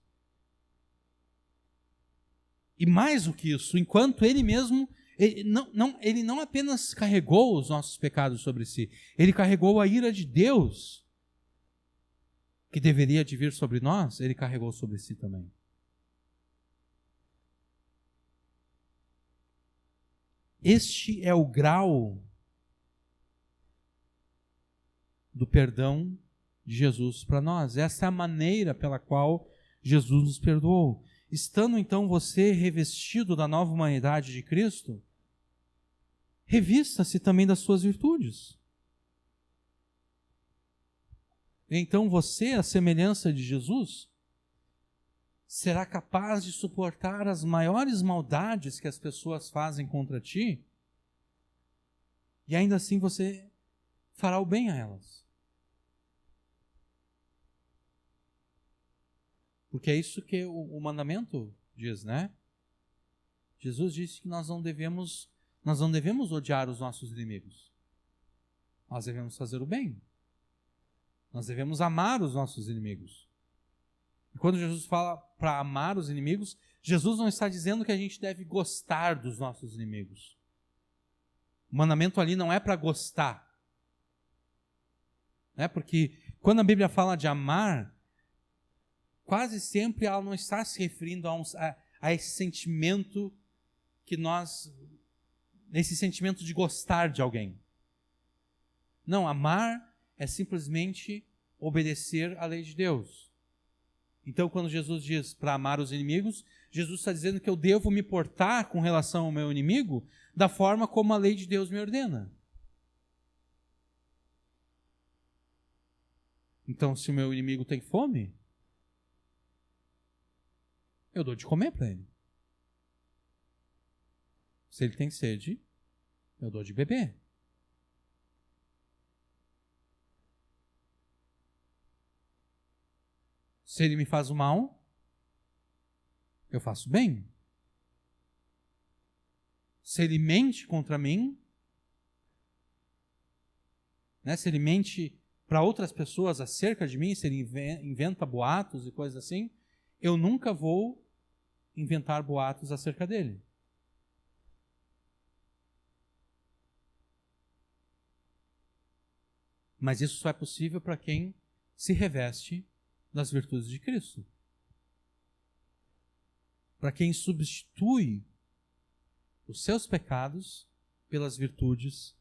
A: E mais do que isso, enquanto ele mesmo, ele não apenas carregou os nossos pecados sobre si, ele carregou a ira de Deus, que deveria de vir sobre nós, ele carregou sobre si também. Este é o grau do perdão de Jesus para nós. Essa é a maneira pela qual Jesus nos perdoou. Estando então você revestido da nova humanidade de Cristo, revista-se também das suas virtudes. Então você, à semelhança de Jesus, será capaz de suportar as maiores maldades que as pessoas fazem contra ti, e ainda assim você fará o bem a elas. Porque é isso que o mandamento diz, né? Jesus disse que nós não devemos odiar os nossos inimigos. Nós devemos fazer o bem. Nós devemos amar os nossos inimigos. E quando Jesus fala para amar os inimigos, Jesus não está dizendo que a gente deve gostar dos nossos inimigos. O mandamento ali não é para gostar. Né? Porque quando a Bíblia fala de amar, quase sempre ela não está se referindo a esse sentimento esse sentimento de gostar de alguém. Não, amar é simplesmente obedecer à lei de Deus. Então, quando Jesus diz para amar os inimigos, Jesus está dizendo que eu devo me portar com relação ao meu inimigo da forma como a lei de Deus me ordena. Então, se o meu inimigo tem fome, eu dou de comer para ele. Se ele tem sede, eu dou de beber. Se ele me faz o mal, eu faço bem. Se ele mente contra mim, né, se ele mente para outras pessoas acerca de mim, se ele inventa boatos e coisas assim, eu nunca vou inventar boatos acerca dele. Mas isso só é possível para quem se reveste das virtudes de Cristo. Para quem substitui os seus pecados pelas virtudes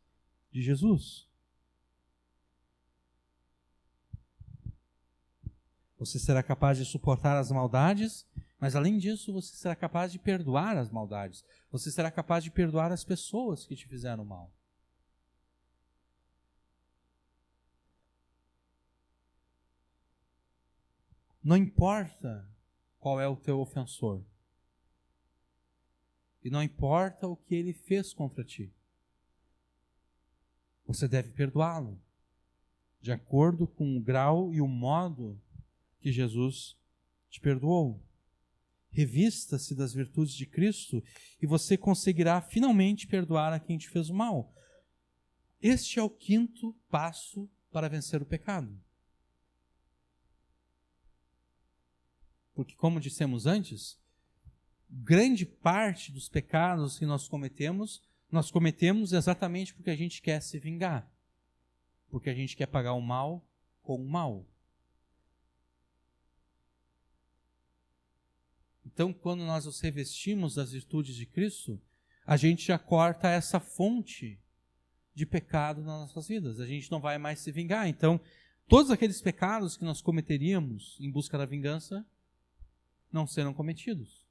A: de Jesus. Você será capaz de suportar as maldades, mas além disso, você será capaz de perdoar as maldades. Você será capaz de perdoar as pessoas que te fizeram mal. Não importa qual é o teu ofensor. E não importa o que ele fez contra ti. Você deve perdoá-lo, de acordo com o grau e o modo que Jesus te perdoou. Revista-se das virtudes de Cristo e você conseguirá finalmente perdoar a quem te fez o mal. Este é o quinto passo para vencer o pecado. Porque, como dissemos antes, grande parte dos pecados que nós cometemos exatamente porque a gente quer se vingar. Porque a gente quer pagar o mal com o mal. Então, quando nós nos revestimos das virtudes de Cristo, a gente já corta essa fonte de pecado nas nossas vidas. A gente não vai mais se vingar. Então, todos aqueles pecados que nós cometeríamos em busca da vingança não serão cometidos.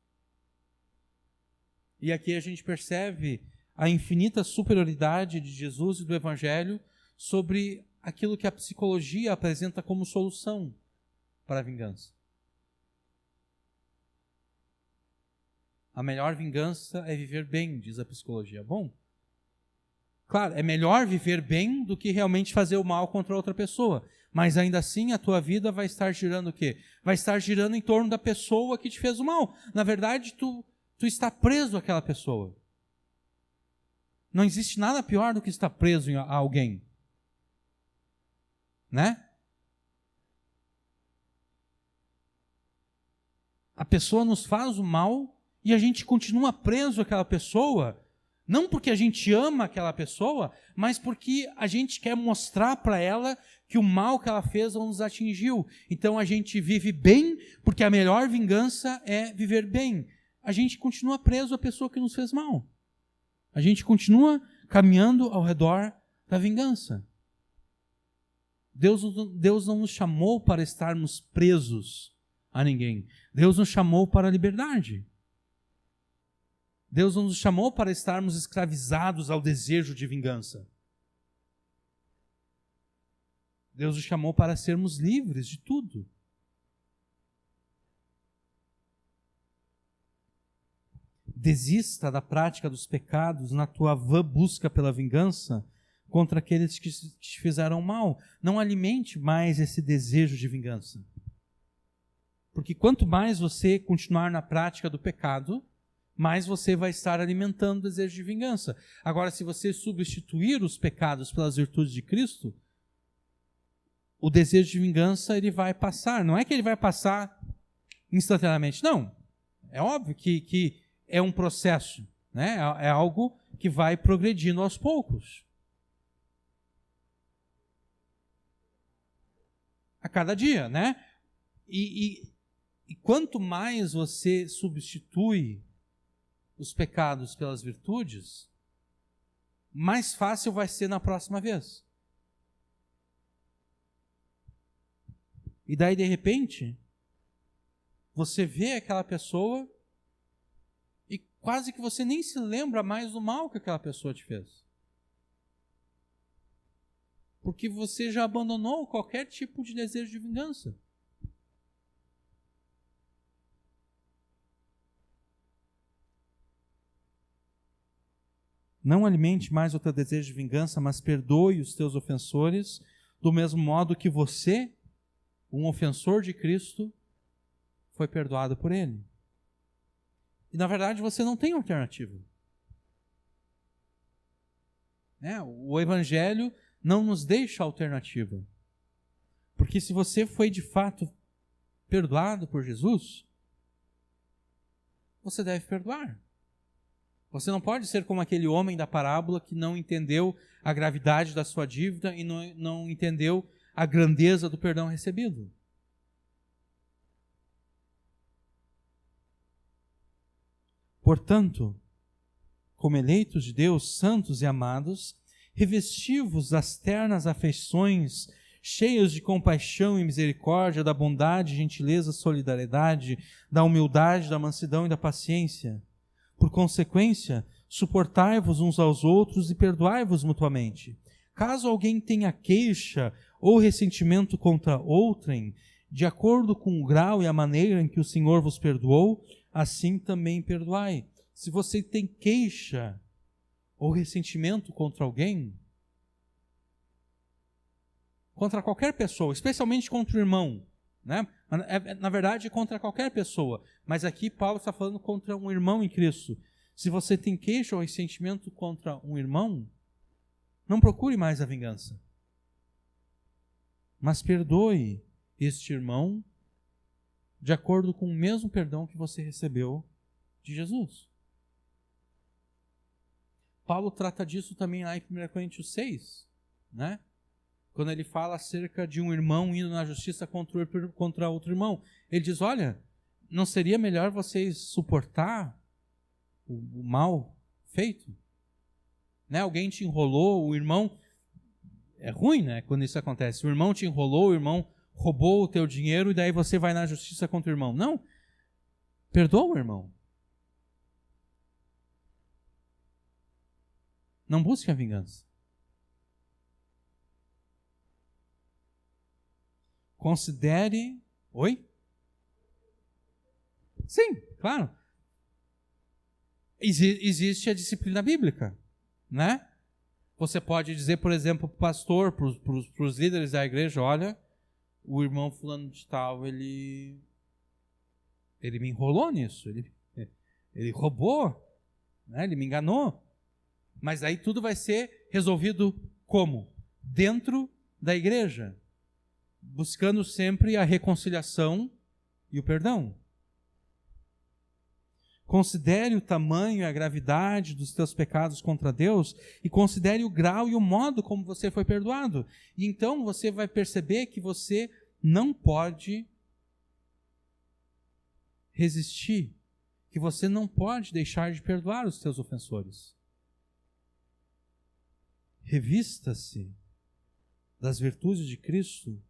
A: E aqui a gente percebe a infinita superioridade de Jesus e do Evangelho sobre aquilo que a psicologia apresenta como solução para a vingança. A melhor vingança é viver bem, diz a psicologia. Bom, claro, é melhor viver bem do que realmente fazer o mal contra outra pessoa. Mas ainda assim a tua vida vai estar girando o quê? Vai estar girando em torno da pessoa que te fez o mal. Na verdade, tu está preso àquela pessoa. Não existe nada pior do que estar preso a alguém. Né? A pessoa nos faz o mal e a gente continua preso àquela pessoa, não porque a gente ama aquela pessoa, mas porque a gente quer mostrar para ela que o mal que ela fez não nos atingiu. Então a gente vive bem, porque a melhor vingança é viver bem. A gente continua preso à pessoa que nos fez mal. A gente continua caminhando ao redor da vingança. Deus não nos chamou para estarmos presos a ninguém. Deus nos chamou para a liberdade. Deus não nos chamou para estarmos escravizados ao desejo de vingança. Deus nos chamou para sermos livres de tudo. Desista da prática dos pecados na tua vã busca pela vingança contra aqueles que te fizeram mal. Não alimente mais esse desejo de vingança. Porque quanto mais você continuar na prática do pecado, mais você vai estar alimentando o desejo de vingança. Agora, se você substituir os pecados pelas virtudes de Cristo, o desejo de vingança ele vai passar. Não é que ele vai passar instantaneamente. Não. É óbvio que é um processo, né? É algo que vai progredindo aos poucos. A cada dia, né? E quanto mais você substitui os pecados pelas virtudes, mais fácil vai ser na próxima vez. E daí, de repente, você vê aquela pessoa e quase que você nem se lembra mais do mal que aquela pessoa te fez. Porque você já abandonou qualquer tipo de desejo de vingança. Não alimente mais o teu desejo de vingança, mas perdoe os teus ofensores, do mesmo modo que você, um ofensor de Cristo, foi perdoado por Ele. E na verdade você não tem alternativa. O Evangelho não nos deixa alternativa. Porque se você foi de fato perdoado por Jesus, você deve perdoar. Você não pode ser como aquele homem da parábola que não entendeu a gravidade da sua dívida e não entendeu a grandeza do perdão recebido. Portanto, como eleitos de Deus, santos e amados, revesti-vos das ternas afeições, cheios de compaixão e misericórdia, da bondade, gentileza, solidariedade, da humildade, da mansidão e da paciência. Por consequência, suportai-vos uns aos outros e perdoai-vos mutuamente. Caso alguém tenha queixa ou ressentimento contra outrem, de acordo com o grau e a maneira em que o Senhor vos perdoou, assim também perdoai. Se você tem queixa ou ressentimento contra alguém, contra qualquer pessoa, especialmente contra o irmão, né? Na verdade, contra qualquer pessoa, mas aqui Paulo está falando contra um irmão em Cristo. Se você tem queixa ou ressentimento contra um irmão, não procure mais a vingança, mas perdoe este irmão de acordo com o mesmo perdão que você recebeu de Jesus. Paulo trata disso também lá em 1 Coríntios 6, né? Quando ele fala acerca de um irmão indo na justiça contra outro irmão. Ele diz, olha, não seria melhor vocês suportar o mal feito? Né? Alguém te enrolou, o irmão... É ruim, né, quando isso acontece. O irmão te enrolou, o irmão roubou o teu dinheiro e daí você vai na justiça contra o irmão. Não. Perdoa o irmão. Não busque a vingança. Considere... Oi? Sim, claro. Existe a disciplina bíblica, né? Você pode dizer, por exemplo, para o pastor, para os líderes da igreja, olha, o irmão fulano de tal, ele me enrolou nisso, ele roubou, né? Ele me enganou. Mas aí tudo vai ser resolvido como? Dentro da igreja, buscando sempre a reconciliação e o perdão. Considere o tamanho e a gravidade dos teus pecados contra Deus e considere o grau e o modo como você foi perdoado. E então você vai perceber que você não pode resistir, que você não pode deixar de perdoar os teus ofensores. revista-se das virtudes de Cristo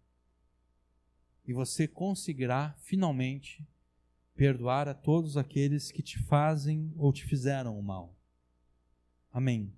A: e você conseguirá finalmente perdoar a todos aqueles que te fazem ou te fizeram o mal. Amém.